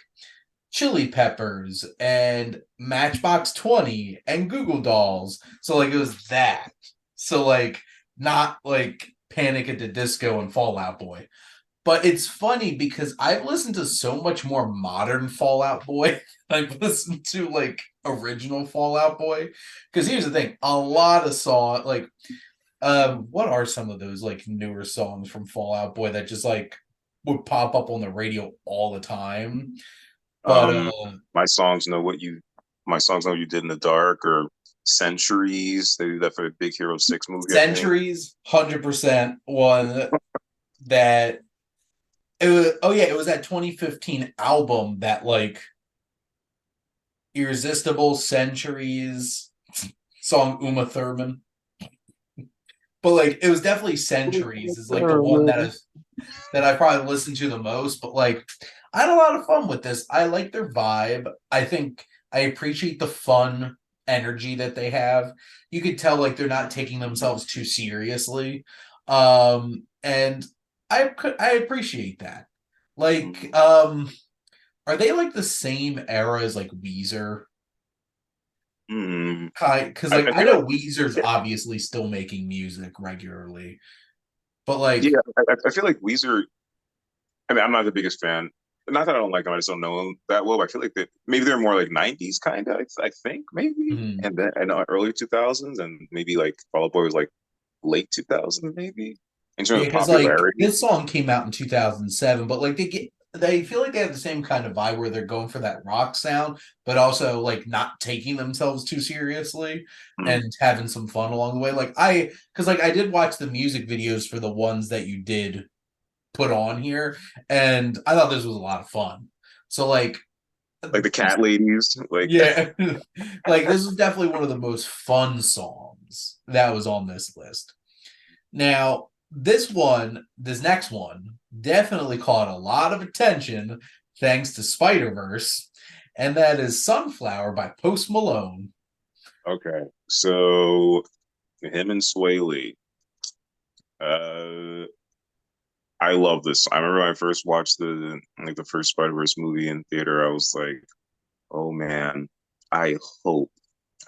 Chili Peppers and Matchbox 20 and Google Dolls. So like it was that. So like not like Panic at the Disco and Fall Out Boy. But it's funny because I've listened to so much more modern Fall Out Boy. I've listened to like original Fall Out Boy. Because here's the thing, a lot of song like what are some of those like newer songs from Fall Out Boy that just like would pop up on the radio all the time? But Um, my songs know what you, my songs know what you did in the dark, or Centuries. They did that for the Big Hero 6 movie, I think. Centuries, 100% one that it was, oh yeah, it was that 2015 album that like Irresistible Centuries song Uma Thurman. But like it was definitely Centuries is like the one that I probably listened to the most. But like I had a lot of fun with this. I like their vibe. I think I appreciate the fun energy that they have. You could tell like they're not taking themselves too seriously. And I appreciate that. Like, are they like the same era as like Weezer? Mm. Because like I I feel know like, Weezer's yeah, obviously still making music regularly, but like yeah, I feel like Weezer. I mean, I'm not the biggest fan. Not that I don't like them, I just don't know them that well. But I feel like that maybe they're more like '90s kind of. I think maybe, mhm. and then I know early 2000s, and maybe like Fall Out Boy was like late 2000s, maybe in terms Yeah, of because like popularity. this song came out in 2007, but like they feel like they have the same kind of vibe where they're going for that rock sound, but also like not taking themselves too seriously Mm. and having some fun along the way. Like because like I did watch the music videos for the ones that you did put on here, and I thought this was a lot of fun. So like Like the Cat Ladies, like yeah, like this is definitely one of the most fun songs that was on this list. Now, this next one, definitely caught a lot of attention thanks to Spider Verse, and that is Sunflower by Post Malone. okay. So him and Sway Lee. Uh, I love this. I remember when I first watched the first Spider-Verse movie in theater. I was like, oh man, I hope,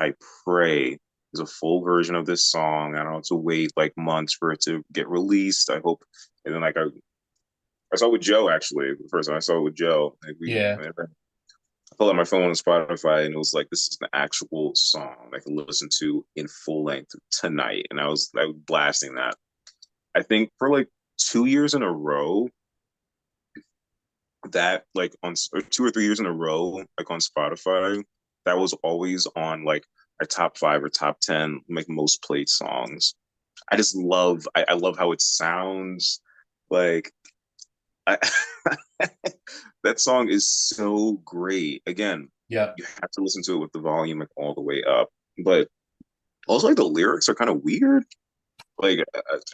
I pray there's a full version of this song. I don't have to wait like months for it to get released. I hope. And then like I saw it with Joe actually. The first time I saw it with Joe, like Yeah, I pulled out my phone on Spotify and it was like this is an actual song I can listen to in full length tonight. And I was blasting that. I think for like 2 years in a row, that like on or 2 or 3 years in a row, like on Spotify, that was always on like our top five or top 10, like most played songs. I just love, I love how it sounds. Like, I, that song is so great. Again, yeah, you have to listen to it with the volume like all the way up. But also, like the lyrics are kind of weird. Like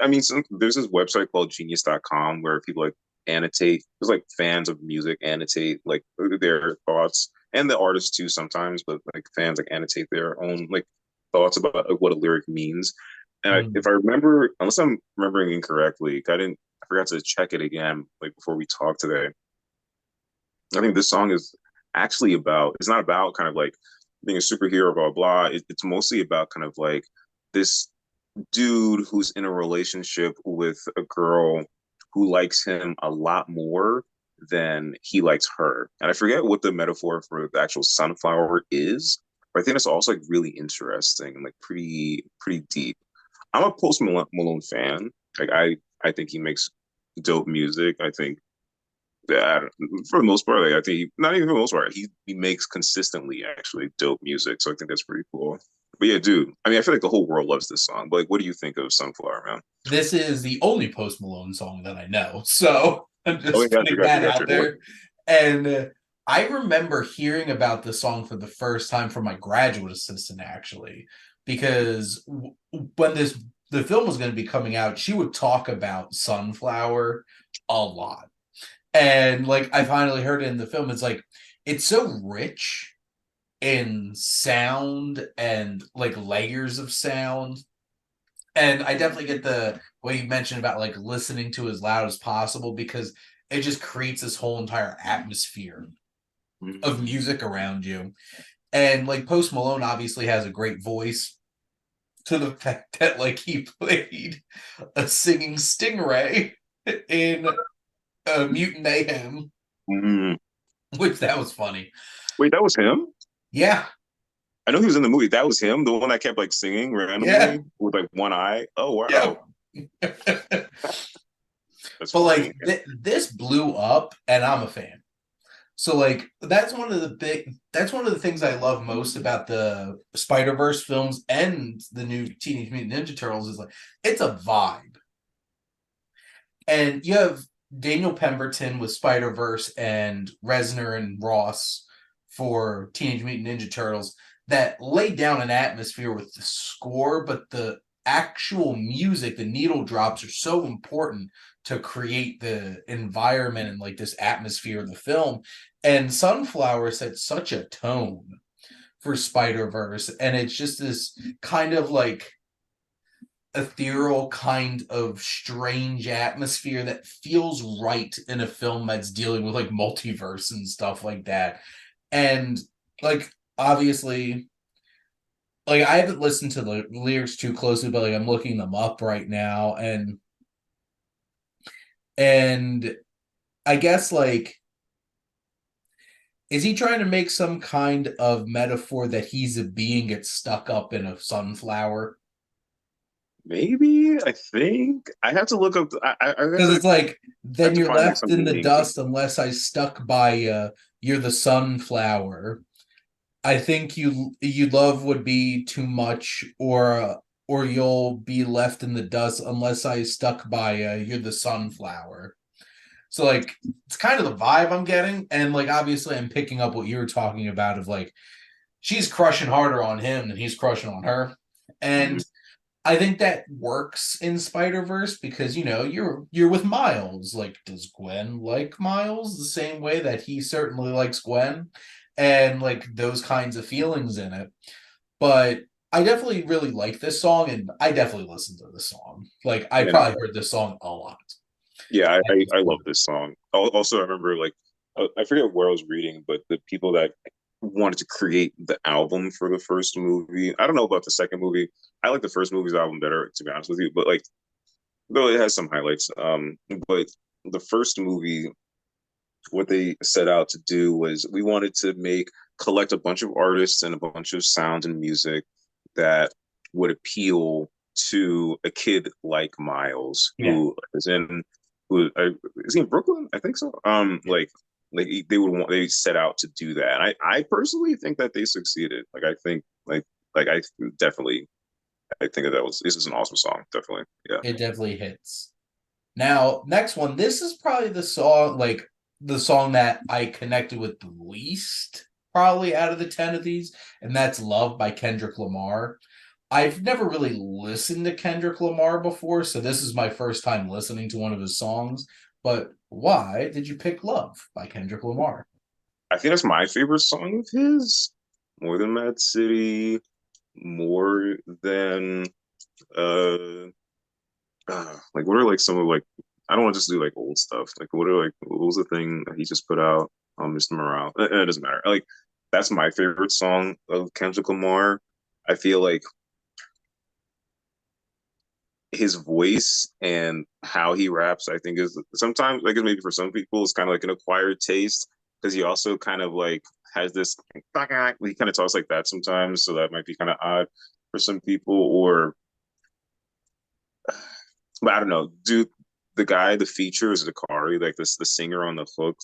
I mean there's this website called genius.com where people like annotate, there's like fans of music annotate like their thoughts, and the artists too sometimes, but like fans like annotate their own like thoughts about like, what a lyric means. And mhm, if I remember, unless I'm remembering incorrectly, I forgot to check it again like before we talked today. I think this song is actually about, it's not about kind of like being a superhero, blah, blah. It's mostly about kind of like this dude who's in a relationship with a girl who likes him a lot more than he likes her. And I forget what the metaphor for the actual sunflower is, but I think it's also like really interesting and like pretty deep. I'm a Post Malone fan. Like I think he makes dope music. I think that for the most part, like, I think not even for the most part, he makes consistently actually dope music. So I think that's pretty cool. But yeah, dude, I mean, I feel like the whole world loves this song. But like, what do you think of Sunflower, man? This is the only Post Malone song that I know, so I'm Oh, yeah, just gotcha, putting gotcha, that gotcha. out there. And I remember hearing about the song for the first time from my graduate assistant, actually, because when the film was going to be coming out, she would talk about Sunflower a lot. And like I finally heard it in the film. It's like it's so rich in sound and like layers of sound. And I definitely get the what you mentioned about like listening to as loud as possible because it just creates this whole entire atmosphere of Mhm. music around you. And like Post Malone obviously has a great voice to the fact that like he played a singing stingray in Mutant Mayhem, Mm. which that was funny. Wait, that was him? Yeah, I know he was in the movie. That was him, the one that kept like singing yeah, randomly with like one eye. Oh yeah. wow, that's But funny. like this blew up, and I'm a fan. So like that's one of the things I love most about the Spider-Verse films and the new Teenage Mutant Ninja Turtles is like it's a vibe. And you have Daniel Pemberton with Spider-Verse and Reznor and Ross for Teenage Mutant Ninja Turtles that lay down an atmosphere with the score, but the actual music, the needle drops are so important to create the environment and like this atmosphere of the film. And Sunflower set such a tone for Spider-Verse, and it's just this kind of like ethereal kind of strange atmosphere that feels right in a film that's dealing with like multiverse and stuff like that. And like obviously like I haven't listened to the lyrics too closely, but like I'm looking them up right now and I guess like is he trying to make some kind of metaphor that he's a being gets stuck up in a sunflower? Maybe I think I have to look up. I have Because to it's like, I have then to you're find like left some in the meaning. dust unless I stuck by you. You're the sunflower. I think you love would be too much, or you'll be left in the dust unless I stuck by you. You're the sunflower. So like it's kind of the vibe I'm getting, and like obviously I'm picking up what you were talking about of like she's crushing harder on him than he's crushing on her, Mhm. and I think that works in Spider Verse because you know you're with Miles. Like, does Gwen like Miles the same way that he certainly likes Gwen, and like those kinds of feelings in it. But I definitely really like this song, and I definitely listen to this song. Like, I And probably heard this song a lot. yeah, I love this song. Also, I remember like I forget where I was reading, but the people that wanted to create the album for the first movie. I don't know about the second movie. I like the first movie's album better, to be honest with you. But like, though it has some highlights. But the first movie, what they set out to do was we wanted to make collect a bunch of artists and a bunch of sound and music that would appeal to a kid like Miles, Yeah, who is he in Brooklyn? I think so. yeah, They set out to do that. And I personally think that they succeeded. Like I think like I definitely I think that was this is an awesome song. Definitely, yeah. it definitely hits. Now, next one. This is probably the song that I connected with the least, probably out of the 10 of these, and that's Love by Kendrick Lamar. I've never really listened to Kendrick Lamar before, so this is my first time listening to one of his songs. But why did you pick Love by Kendrick Lamar? I think that's my favorite song of his. More than Mad City, more than uh, like what are like some of like I don't want to just do like old stuff. Like what was the thing that he just put out? Mr. Morale. It doesn't matter. Like that's my favorite song of Kendrick Lamar. I feel like his voice and how he raps, I think is sometimes like maybe for some people it's kind of like an acquired taste because he also kind of like has this he kind of talks like that sometimes, so that might be kind of odd for some people. Or but I don't know, dude. The guy, the feature is Dakari, like the singer on the hook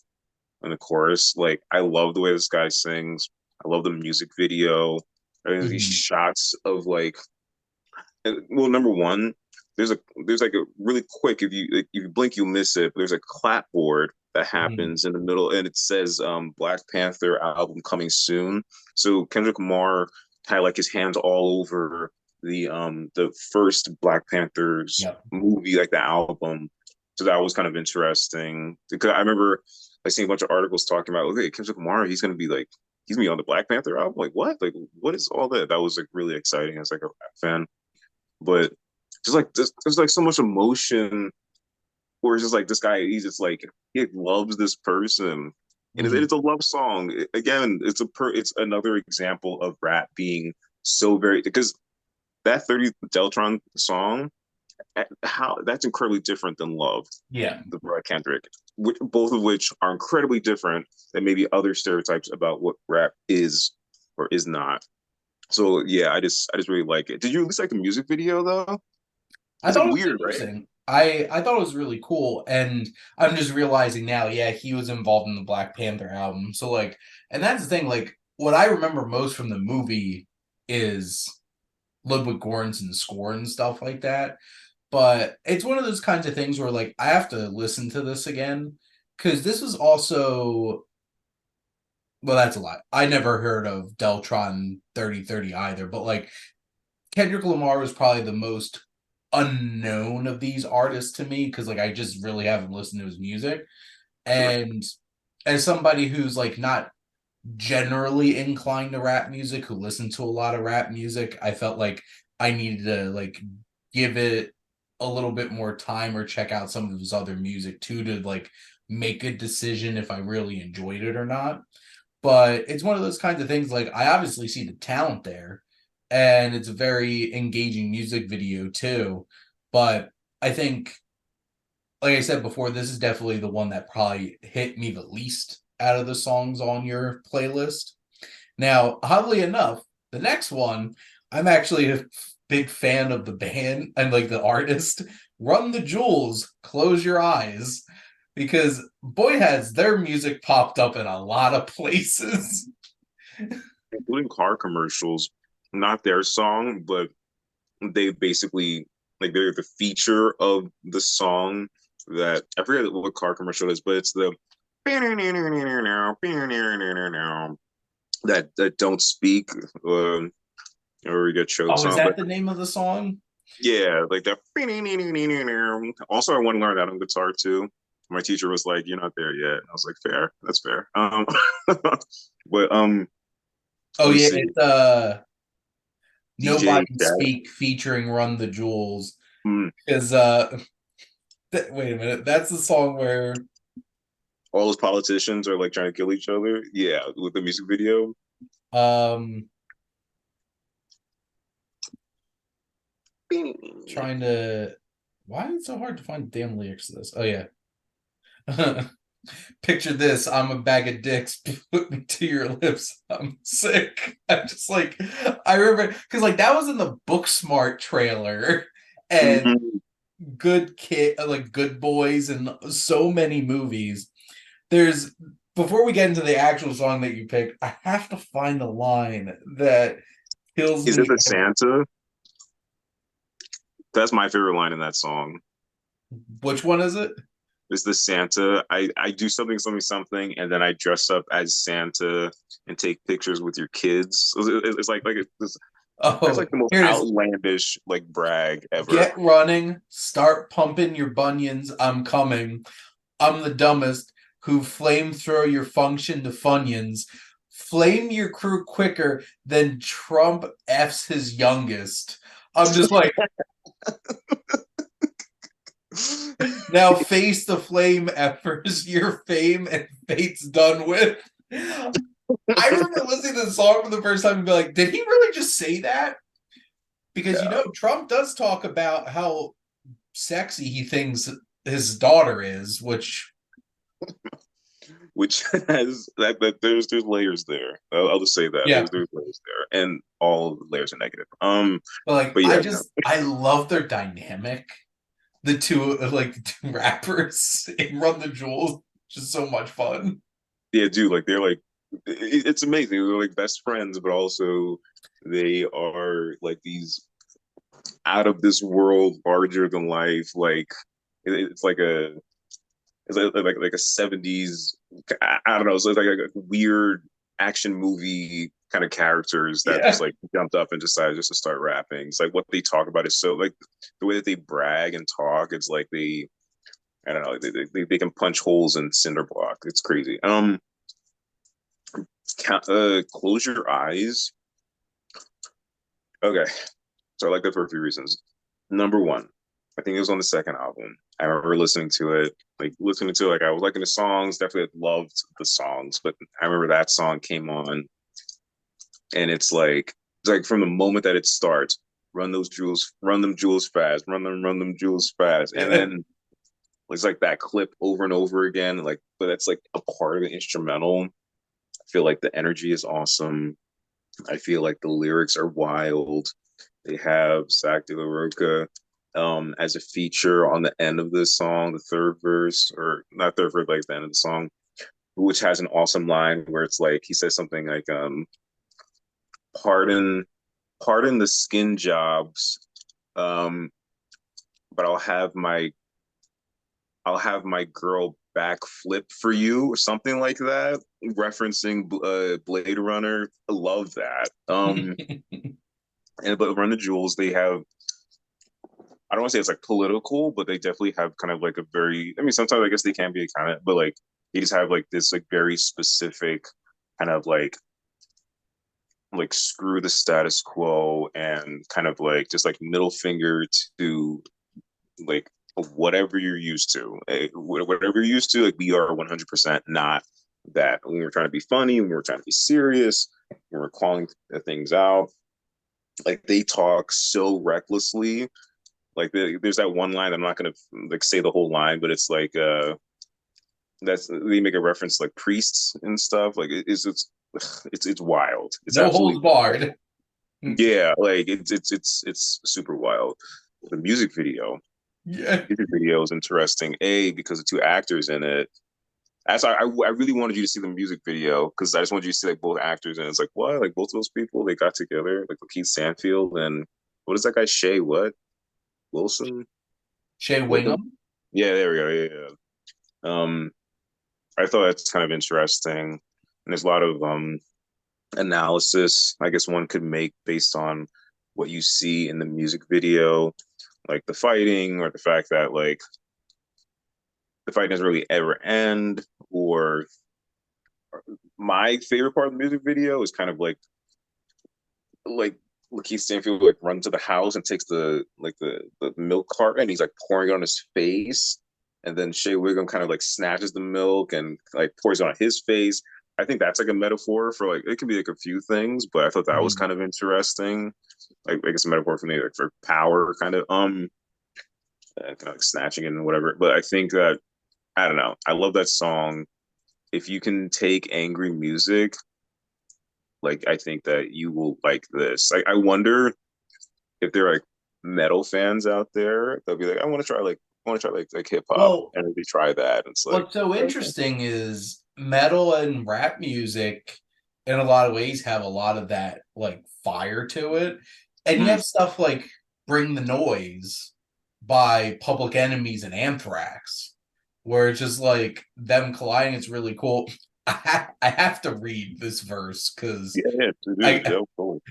and the chorus. Like I love the way this guy sings. I love the music video. I mean, these Mhm. shots of like well, number one, there's a there's like a really quick if you blink you'll miss it. But there's a clapboard that Mhm. happens in the middle, and it says Black Panther album coming soon. So Kendrick Lamar had like his hands all over the first Black Panther's Yep. movie, like the album. So that was kind of interesting because I remember I seen a bunch of articles talking about okay Kendrick Lamar he's gonna be like he's gonna be on the Black Panther album. Like what? Like what is all that? That was like really exciting as like a rap fan. But just like there's like so much emotion where it's just like this guy he's just like he loves this person and Mhm. it's a love song again. It's another example of rap being so very because that 30 Deltron song how that's incredibly different than Love, Yeah. the Brad Kendrick, both of which are incredibly different than maybe other stereotypes about what rap is or is not. So yeah, I just really like it. Did you at least like the music video though? I It's thought like it was weird, right? interesting. I thought it was really cool, and I'm just realizing now, yeah, he was involved in the Black Panther album. So like, and that's the thing. Like, what I remember most from the movie is Ludwig Göransson's score and stuff like that. But it's one of those kinds of things where like I have to listen to this again because this was also well, that's a lot. I never heard of Deltron 3030 either, but like Kendrick Lamar was probably the most unknown of these artists to me because like I just really haven't listened to his music. Sure. And as somebody who's like not generally inclined to rap music, who listened to a lot of rap music, I felt like I needed to like give it a little bit more time or check out some of his other music too to like make a decision if I really enjoyed it or not. But it's one of those kinds of things like I obviously see the talent there and it's a very engaging music video too. But I think like I said before, this is definitely the one that probably hit me the least out of the songs on your playlist. Now, oddly enough, the next one, I'm actually a big fan of the band and like the artist. Run the Jewels, Close Your Eyes, because boy, has their music popped up in a lot of places. Including car commercials. Not their song, but they basically like they're the feature of the song that I forget what car commercial it is, but it's the that don't speak or we get chokes Oh, is on. But that the name of the song? yeah, like that. Also, I want to learn that on guitar too. My teacher was like, "You're not there yet." I was like, "Fair, that's fair." But Oh let me yeah, see. it's DJ Nobody Jack. Speak featuring Run the Jewels. Mm, Because wait a minute, that's the song where all those politicians are like trying to kill each other. Yeah, with the music video. um trying to why is it so hard to find damn lyrics to this? Oh yeah. Picture this, I'm a bag of dicks, put me to your lips, I'm sick. I'm just like I remember because like that was in the Booksmart trailer and Mhm. Good Kid like Good Boys and so many movies. There's before we get into the actual song that you picked, I have to find a line that kills Is it me. the Santa? That's my favorite line in that song. Which one is it? Is the Santa? I do something, something, something, and then I dress up as Santa and take pictures with your kids. It's that's Oh, like the most here it is. outlandish like brag ever. Get running, start pumping your bunions. I'm coming. I'm the dumbest who flamethrow your function to Funyuns. Flame your crew quicker than Trump F's his youngest. I'm just like, Now face the flame efforts, your fame and fate's done with. I remember listening to the song for the first time and be like, did he really just say that? Because Yeah. Trump does talk about how sexy he thinks his daughter is, which has that there's layers there. I'll just say that yeah. there's layers there, and all layers are negative. But like But yeah, no. I love their dynamic. The two rappers in Run the Jewels, just so much fun. Yeah, dude, like they're like it's amazing. They're like best friends, but also they are like these out of this world, larger than life. Like it's like like a 70s. I don't know. So it's like a weird action movie kind of characters that just Yeah. like jumped up and decided just to start rapping. It's like what they talk about is so like the way that they brag and talk. It's like I don't know. They can punch holes in cinder block. It's crazy. Close your eyes. Okay, so I like that for a few reasons. Number one, I think it was on the second album. I remember listening to it, like I was liking the songs. Definitely loved the songs, but I remember that song came on, and it's like from the moment that it starts, run them jewels fast, run them jewels fast, and Yeah. then it's like that clip over and over again. Like, but that's like a part of the instrumental. I feel like the energy is awesome. I feel like the lyrics are wild. They have Zach De La Roca as a feature on the end of this song, the third verse, or not third verse, like the end of the song, which has an awesome line where it's like he says something like, "Pardon, pardon the skin jobs, um, but I'll have my girl back flip for you," or something like that, referencing Blade Runner. I love that. And but Run the Jewels, they have, I don't want to say it's like political, but they definitely have kind of like a very, I mean, sometimes I guess they can be kind of, but like they just have like this like very specific kind of like screw the status quo and kind of like just like middle finger to like whatever you're used to. Whatever you're used to, like we are 100% not that. When we're trying to be funny, when we're trying to be serious, when we're calling things out, like they talk so recklessly. Like there's that one line. I'm not gonna like say the whole line, but it's like that's they make a reference to, like priests and stuff. Like it's wild. It's No absolutely holds barred. yeah. Like it's super wild. The Yeah. music video is interesting. A because the two actors in it. As I really wanted you to see the music video because I just wanted you to see like both actors and it's like what like both of those people they got together like Keith Stanfield and what is that guy Shay what Wilson Shea Wickham. Wingham. Yeah, there we go. Yeah, yeah. I thought that's kind of interesting. And there's a lot of analysis I guess one could make based on what you see in the music video, like the fighting or the fact that like the fight doesn't really ever end. Or my favorite part of the music video is kind of like Lakeith Stanfield like runs to the house and takes the milk carton and he's like pouring it on his face. And then Shea Wiggum kind of like snatches the milk and like pours it on his face. I think that's like a metaphor for like it could be like a few things, but I thought that was Mhm. kind of interesting. Like I guess a metaphor for me like for power kind of kind of like snatching it and whatever. But I think that I don't know. I love that song. If you can take angry music, like I think that you will like this. I wonder if there are like metal fans out there, they'll be like, I want to try like hip hop, Well, and they try that. And it's like, what's so okay. interesting is metal and rap music, in a lot of ways, have a lot of that like fire to it, and you Mm, have stuff like "Bring the Noise" by Public Enemies and Anthrax, where it's just like them colliding. It's really cool. I have to read this verse because yeah, it is. I Yeah, cool.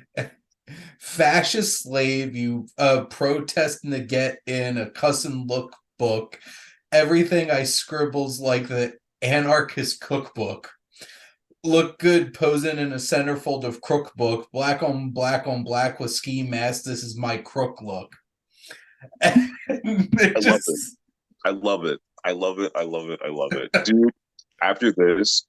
fascist slave, you protesting to get in a cussin look book. Everything I scribbles like the anarchist cookbook. Look good posing in a centerfold of crook book. Black on black on black with ski mask. This is my crook look. And I it love it. just I love it. I love it. I love it. I love it. Dude, after this,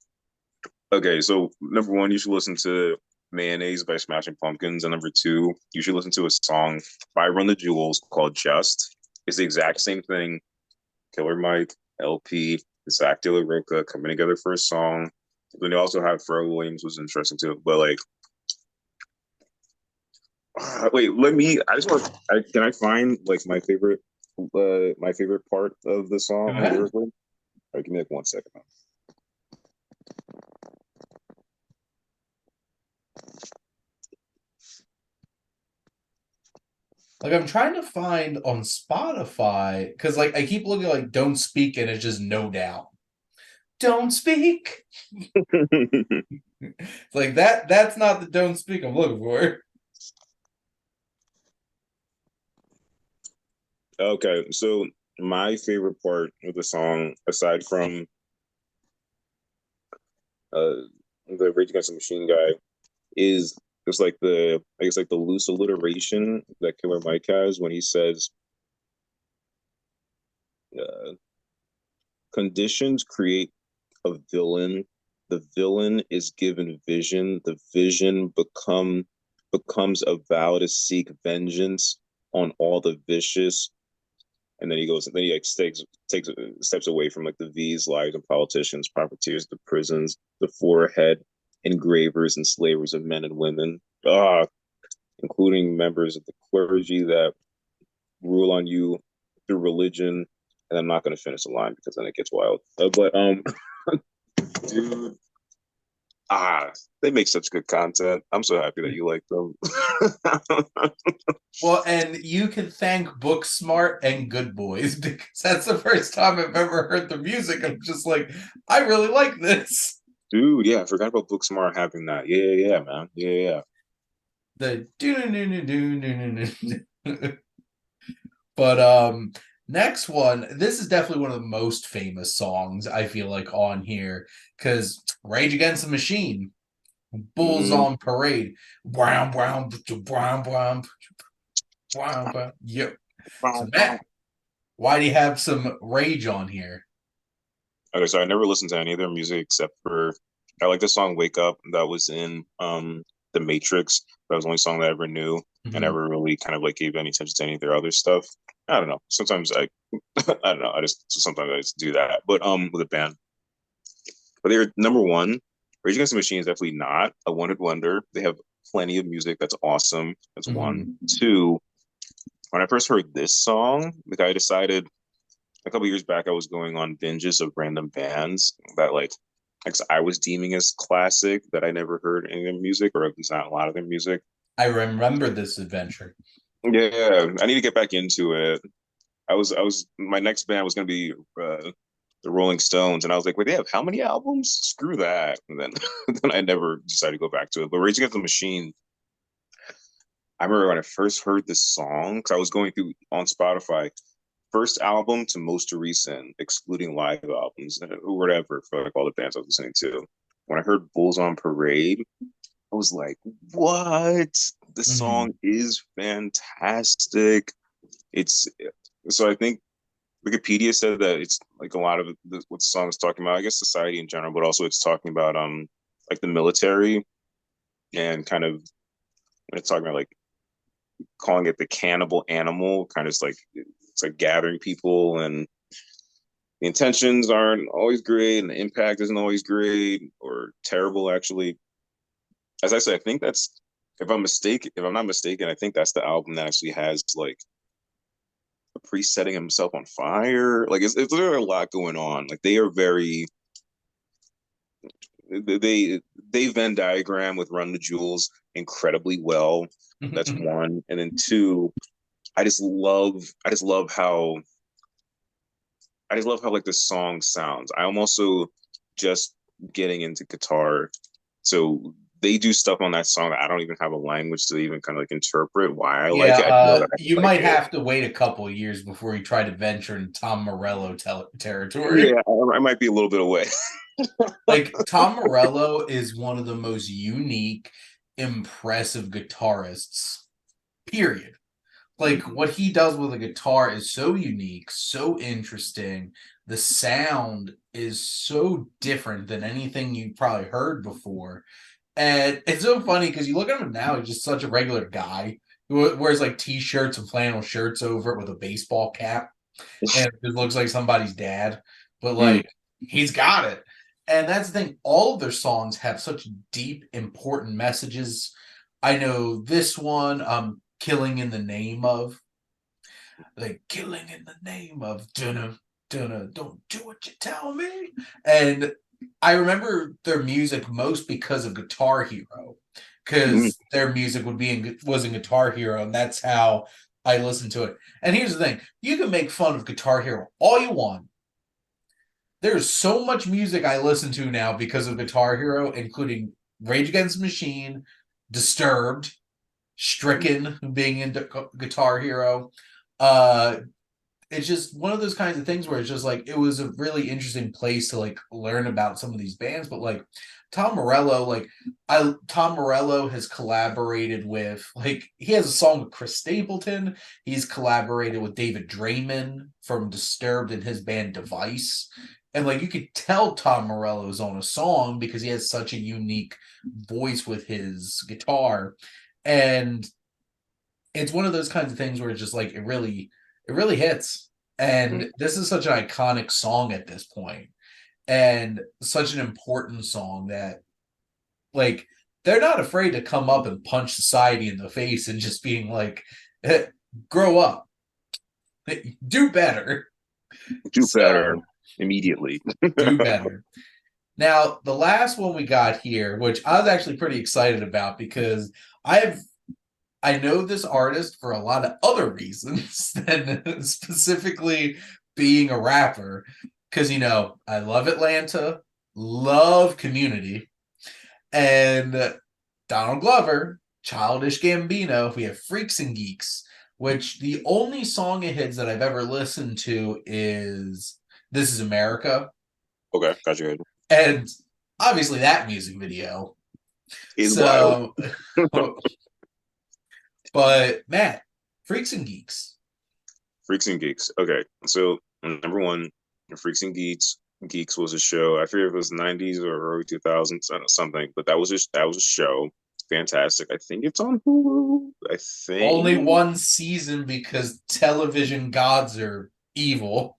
okay, so number one, you should listen to Mayonnaise by Smashing Pumpkins. And number two, you should listen to a song by Run the Jewels called Just. It's the exact same thing. Killer Mike, LP, Zach De La Roca coming together for a song. Then they also have Pharrell Williams, was interesting too. But like, wait, let me. I just want. Can I find like my favorite part of the Go song ahead. lyrically? All right, give me like 1 second. Like I'm trying to find on Spotify because like I keep looking like "Don't Speak" and it's just No Doubt. Don't speak. It's like that's not the "Don't Speak" I'm looking for. Okay, so my favorite part of the song, aside from uh the Rage Against the Machine guy, is just like the I guess like the loose alliteration that Killer Mike has when he says uh, conditions create a villain. The villain is given vision. The vision becomes a vow to seek vengeance on all the vicious. And then he goes, and then he like takes steps away from like the V's, lives and politicians, profiteers, the prisons, the forehead engravers and slavers of men and women, including members of the clergy that rule on you through religion. And I'm not going to finish the line because then it gets wild. But dude, they make such good content. I'm so happy that you like them. Well, and you can thank Booksmart and Good Boys because that's the first time I've ever heard the music. I'm just like, I really like this. Dude, yeah, I forgot about Booksmart having that. Yeah, yeah, man. Yeah, yeah. The do. But next one, this is definitely one of the most famous songs I feel like on here because Rage Against the Machine, Bulls Mm, on Parade, brown, brown, brown, brown, brown, brown. Yep. So Matt, why do you have some Rage on here? okay, so I never listened to any of their music except for I like the song "Wake Up" that was in The Matrix. That was the only song that I ever knew. I Mhm. never really kind of like gave any attention to any of their other stuff. I don't know. Sometimes I I don't know. I just sometimes I just do that. But with a band. But they're number one. Rage Against the Machine is definitely not a one-hit wonder. They have plenty of music that's awesome. That's Mhm. one. Two, when I first heard this song, like I decided a couple years back I was going on binges of random bands that like I was deeming as classic that I never heard any of their music, or at least not a lot of their music. I remember this adventure. Yeah, I need to get back into it. I was my next band was gonna be the Rolling Stones, and I was like, wait, they have how many albums? Screw that. And then then I never decided to go back to it. But Rage Against the Machine, I remember when I first heard this song, because I was going through on Spotify, first album to most recent, excluding live albums or whatever for like all the bands I was listening to. When I heard Bulls on Parade, I was like, what? This Mhm. song is fantastic. It's so I think Wikipedia said that it's like a lot of what the song is talking about. I guess society in general, but also it's talking about like the military and kind of when it's talking about like calling it the cannibal animal, kind of like it's like gathering people and the intentions aren't always great and the impact isn't always great or terrible actually. As I said, I think that's if I'm not mistaken, I think that's the album that actually has like a priest setting himself on fire. Like it's there's a lot going on. Like they are very they Venn diagram with Run the Jewels incredibly well. That's one. And then two, I just love how like the song sounds. I'm also just getting into guitar. So they do stuff on that song that I don't even have a language to even kind of like interpret why I Yeah, like it. I know that I you like might it. have to wait a couple years before you try to venture into Tom Morello territory. Yeah, I might be a little bit away. Like Tom Morello is one of the most unique, impressive guitarists. Period. like what he does with a guitar is so unique, so interesting. The sound is so different than anything you've probably heard before. And it's so funny because you look at him now, he's just such a regular guy who wears like t-shirts and flannel shirts over it with a baseball cap. And it just looks like somebody's dad. But Mm, like he's got it. And that's the thing. All of their songs have such deep, important messages. I know this one, Killing in the Name of, like killing in the name of dunna dunna don't do what you tell me. And I remember their music most because of Guitar Hero, mm, because their music was in Guitar Hero, and that's how I listened to it. And here's the thing: you can make fun of Guitar Hero all you want. There's so much music I listen to now because of Guitar Hero, including Rage Against the Machine, Disturbed, Stricken being into Guitar Hero. Uh, it's just one of those kinds of things where it's just like it was a really interesting place to like learn about some of these bands. But like Tom Morello, Tom Morello has collaborated with, like, he has a song with Chris Stapleton. He's collaborated with David Draymond from Disturbed and his band Device. And like you could tell Tom Morello's on a song because he has such a unique voice with his guitar. And it's one of those kinds of things where it's just like it really hits. mm. And this is such an iconic song at this point, and such an important song that, like, they're not afraid to come up and punch society in the face and just being like, grow up, do better. Do better So immediately. do better. Now, the last one we got here, which I was actually pretty excited about because I've I know this artist for a lot of other reasons than specifically being a rapper. Because, I love Atlanta, love Community, and Donald Glover, Childish Gambino. We have Freaks and Geeks, which the only song of his that I've ever listened to is This Is America. Okay, got you. And obviously that music video. Is wild. So, but Matt, Freaks and Geeks. Freaks and Geeks. Okay, so number one, Freaks and Geeks was a show. I forget if it was '90s or early 2000s, something, but that was a show. Fantastic. I think it's on Hulu. I Only think one season because television gods are evil.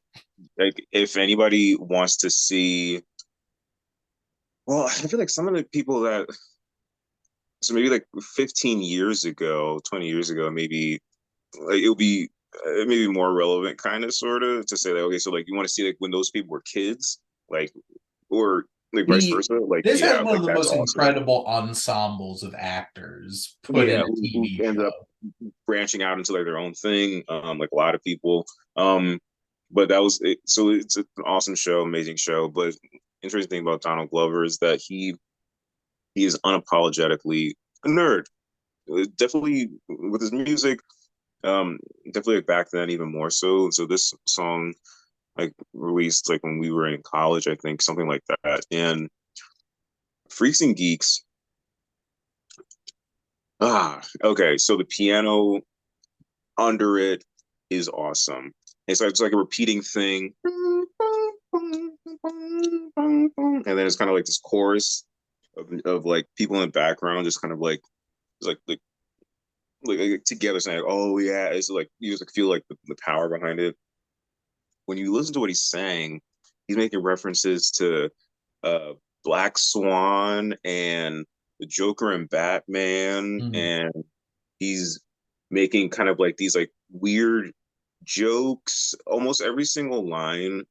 like if anybody wants to see, well, I feel like some of the people that so maybe like 15 years ago, 20 years ago, maybe like it'll be maybe more relevant kind of sort of to say that okay, so like you want to see like when those people were kids, like or like vice The versa, like This has yeah, one of like the that's most awesome. incredible ensembles of actors put in Yeah, a who TV ended up show. branching out into like their own thing, like a lot of people. But that was it. So it's an awesome show, amazing show. But interesting thing about Donald Glover is that he is unapologetically a nerd. Definitely with his music, definitely like back then even more so. So this song like released like when we were in college, I think, something like that. And Freaks and Geeks, okay. So the piano under it is awesome. It's like a repeating thing. And then it's kind of like this chorus of like people in the background just kind of like it's like together saying, "Oh yeah," it's like you just like, feel like the power behind it. When you listen to what he's saying, he's making references to uh, Black Swan and the Joker and Batman, Mhm. and he's making kind of like these like weird jokes. Almost every single line,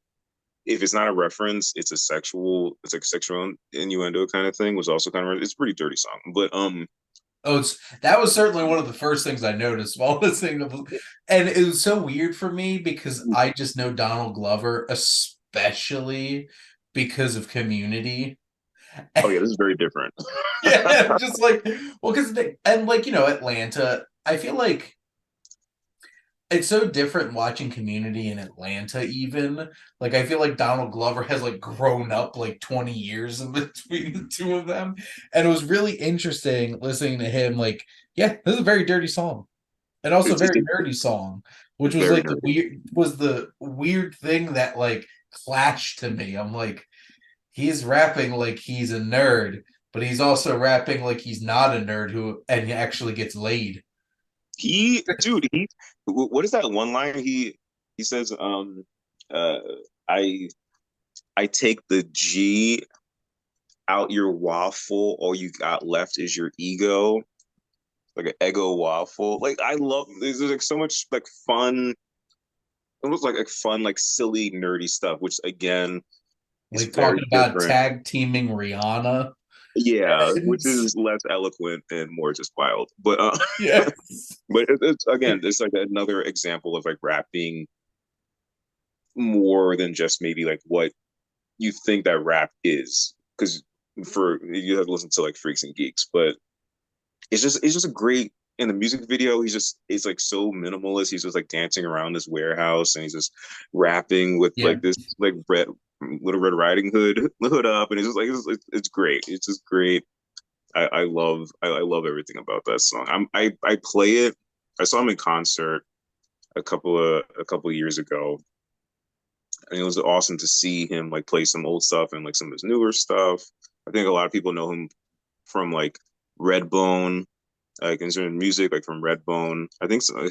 if it's not a reference, it's like sexual innuendo kind of thing. Was also kind of it's a pretty dirty song, but Oh, that was certainly one of the first things I noticed while listening to, and it was so weird for me because I just know Donald Glover, especially because of Community. oh yeah, this is very different. Yeah, just like, well, because and like Atlanta. I feel like it's so different watching Community in Atlanta. Even like I feel like Donald Glover has like grown up like 20 years in between the two of them, and it was really interesting listening to him. Like, yeah, this is a very dirty song. And also a It's very nerdy song, which was very like nerdy. the weird thing that like clashed to me. I'm like, he's rapping like he's a nerd, but he's also rapping like he's not a nerd who and he actually gets laid. Dude, what is that one line he says? Uh, I I take the G out your waffle. All you got left is your ego, like an ego waffle. Like I love. There's like so much like fun. Almost like fun, like silly, nerdy stuff, which again is Like very talking about different. tag teaming Rihanna. Yeah, And which is less eloquent and more just wild. But yes. but it's again, it's like another example of like rap being more than just maybe like what you think that rap is. Because for you have to listen to like Freaks and Geeks, but it's just a great in the music video. He's like so minimalist. He's just like dancing around this warehouse and he's just rapping with Yeah. like this like red Little Red Riding Hood up, and it's just like it's great. It's just great. I love everything about that song. I play it. I saw him in concert a couple of years ago, and it was awesome to see him like play some old stuff and like some of his newer stuff. I think a lot of people know him from like Redbone, like in certain music, like from Redbone. I think some of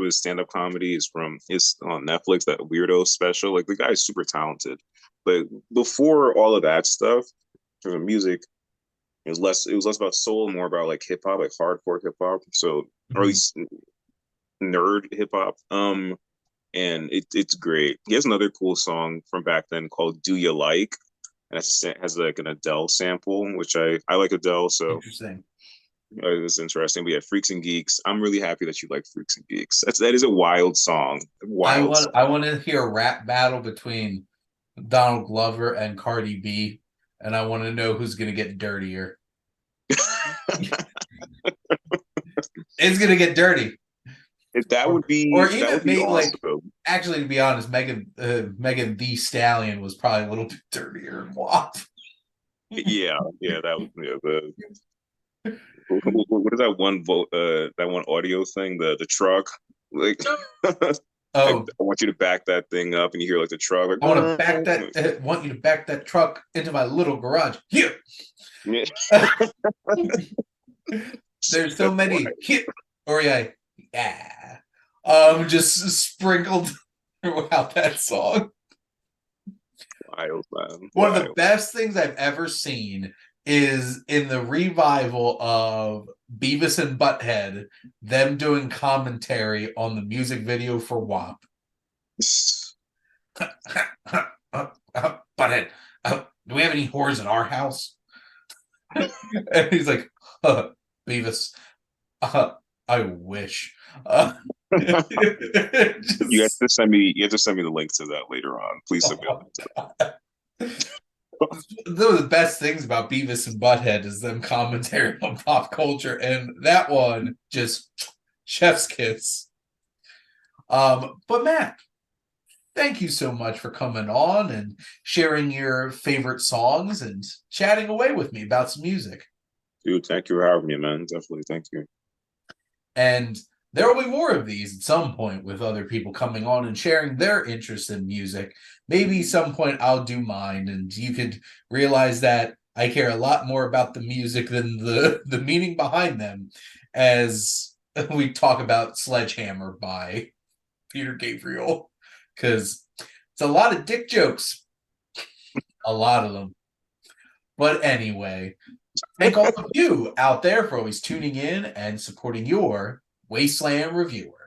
his stand up comedy is from his on Netflix, that Weirdo special. Like the guy is super talented, but before all of that stuff, in terms of music, it was less about soul, more about like hip hop, like hardcore hip hop. So or at Mhm. least nerd hip hop. And it's great. He has another cool song from back then called "Do You Like," and it has like an Adele sample, which I like Adele, so Interesting. it's interesting. We have Freaks and Geeks. I'm really happy that you like Freaks and Geeks. That is a wild song, wild song. I want to hear a rap battle between Donald Glover and Cardi B, and I want to know who's going to get dirtier. It's going to get dirty, That would or be that even would be me. Like, awesome. actually, to be honest, Megan the Stallion was probably a little bit dirtier and WAP. Yeah, yeah, that was what is that one vote that one audio thing, the truck, like I Oh, want you to back that thing up and you hear like the truck like I want to back that. Want you to back that truck into my little garage. Here, yeah. there's so That's many. wild. Here, or yeah. Just sprinkled throughout that song. Wild, man. One of the Wild. best things I've ever seen is in the revival of Beavis and Butthead, them doing commentary on the music video for WAP. Butthead, do we have any whores in our house? And he's like, Beavis, I wish. Just, You have to send me the link to that later on. Please send me a oh, link to God. One of the best things about Beavis and Butthead is them commentary on pop culture, and that one just chef's kiss. But Matt, thank you so much for coming on and sharing your favorite songs and chatting away with me about some music. Dude, thank you for having me, man. Definitely, thank you. And there will be more of these at some point with other people coming on and sharing their interest in music. Maybe some point I'll do mine, and you could realize that I care a lot more about the music than the meaning behind them, as we talk about Sledgehammer by Peter Gabriel, because it's a lot of dick jokes, a lot of them. But anyway, thank all of you out there for always tuning in and supporting your Wasteland Reviewer.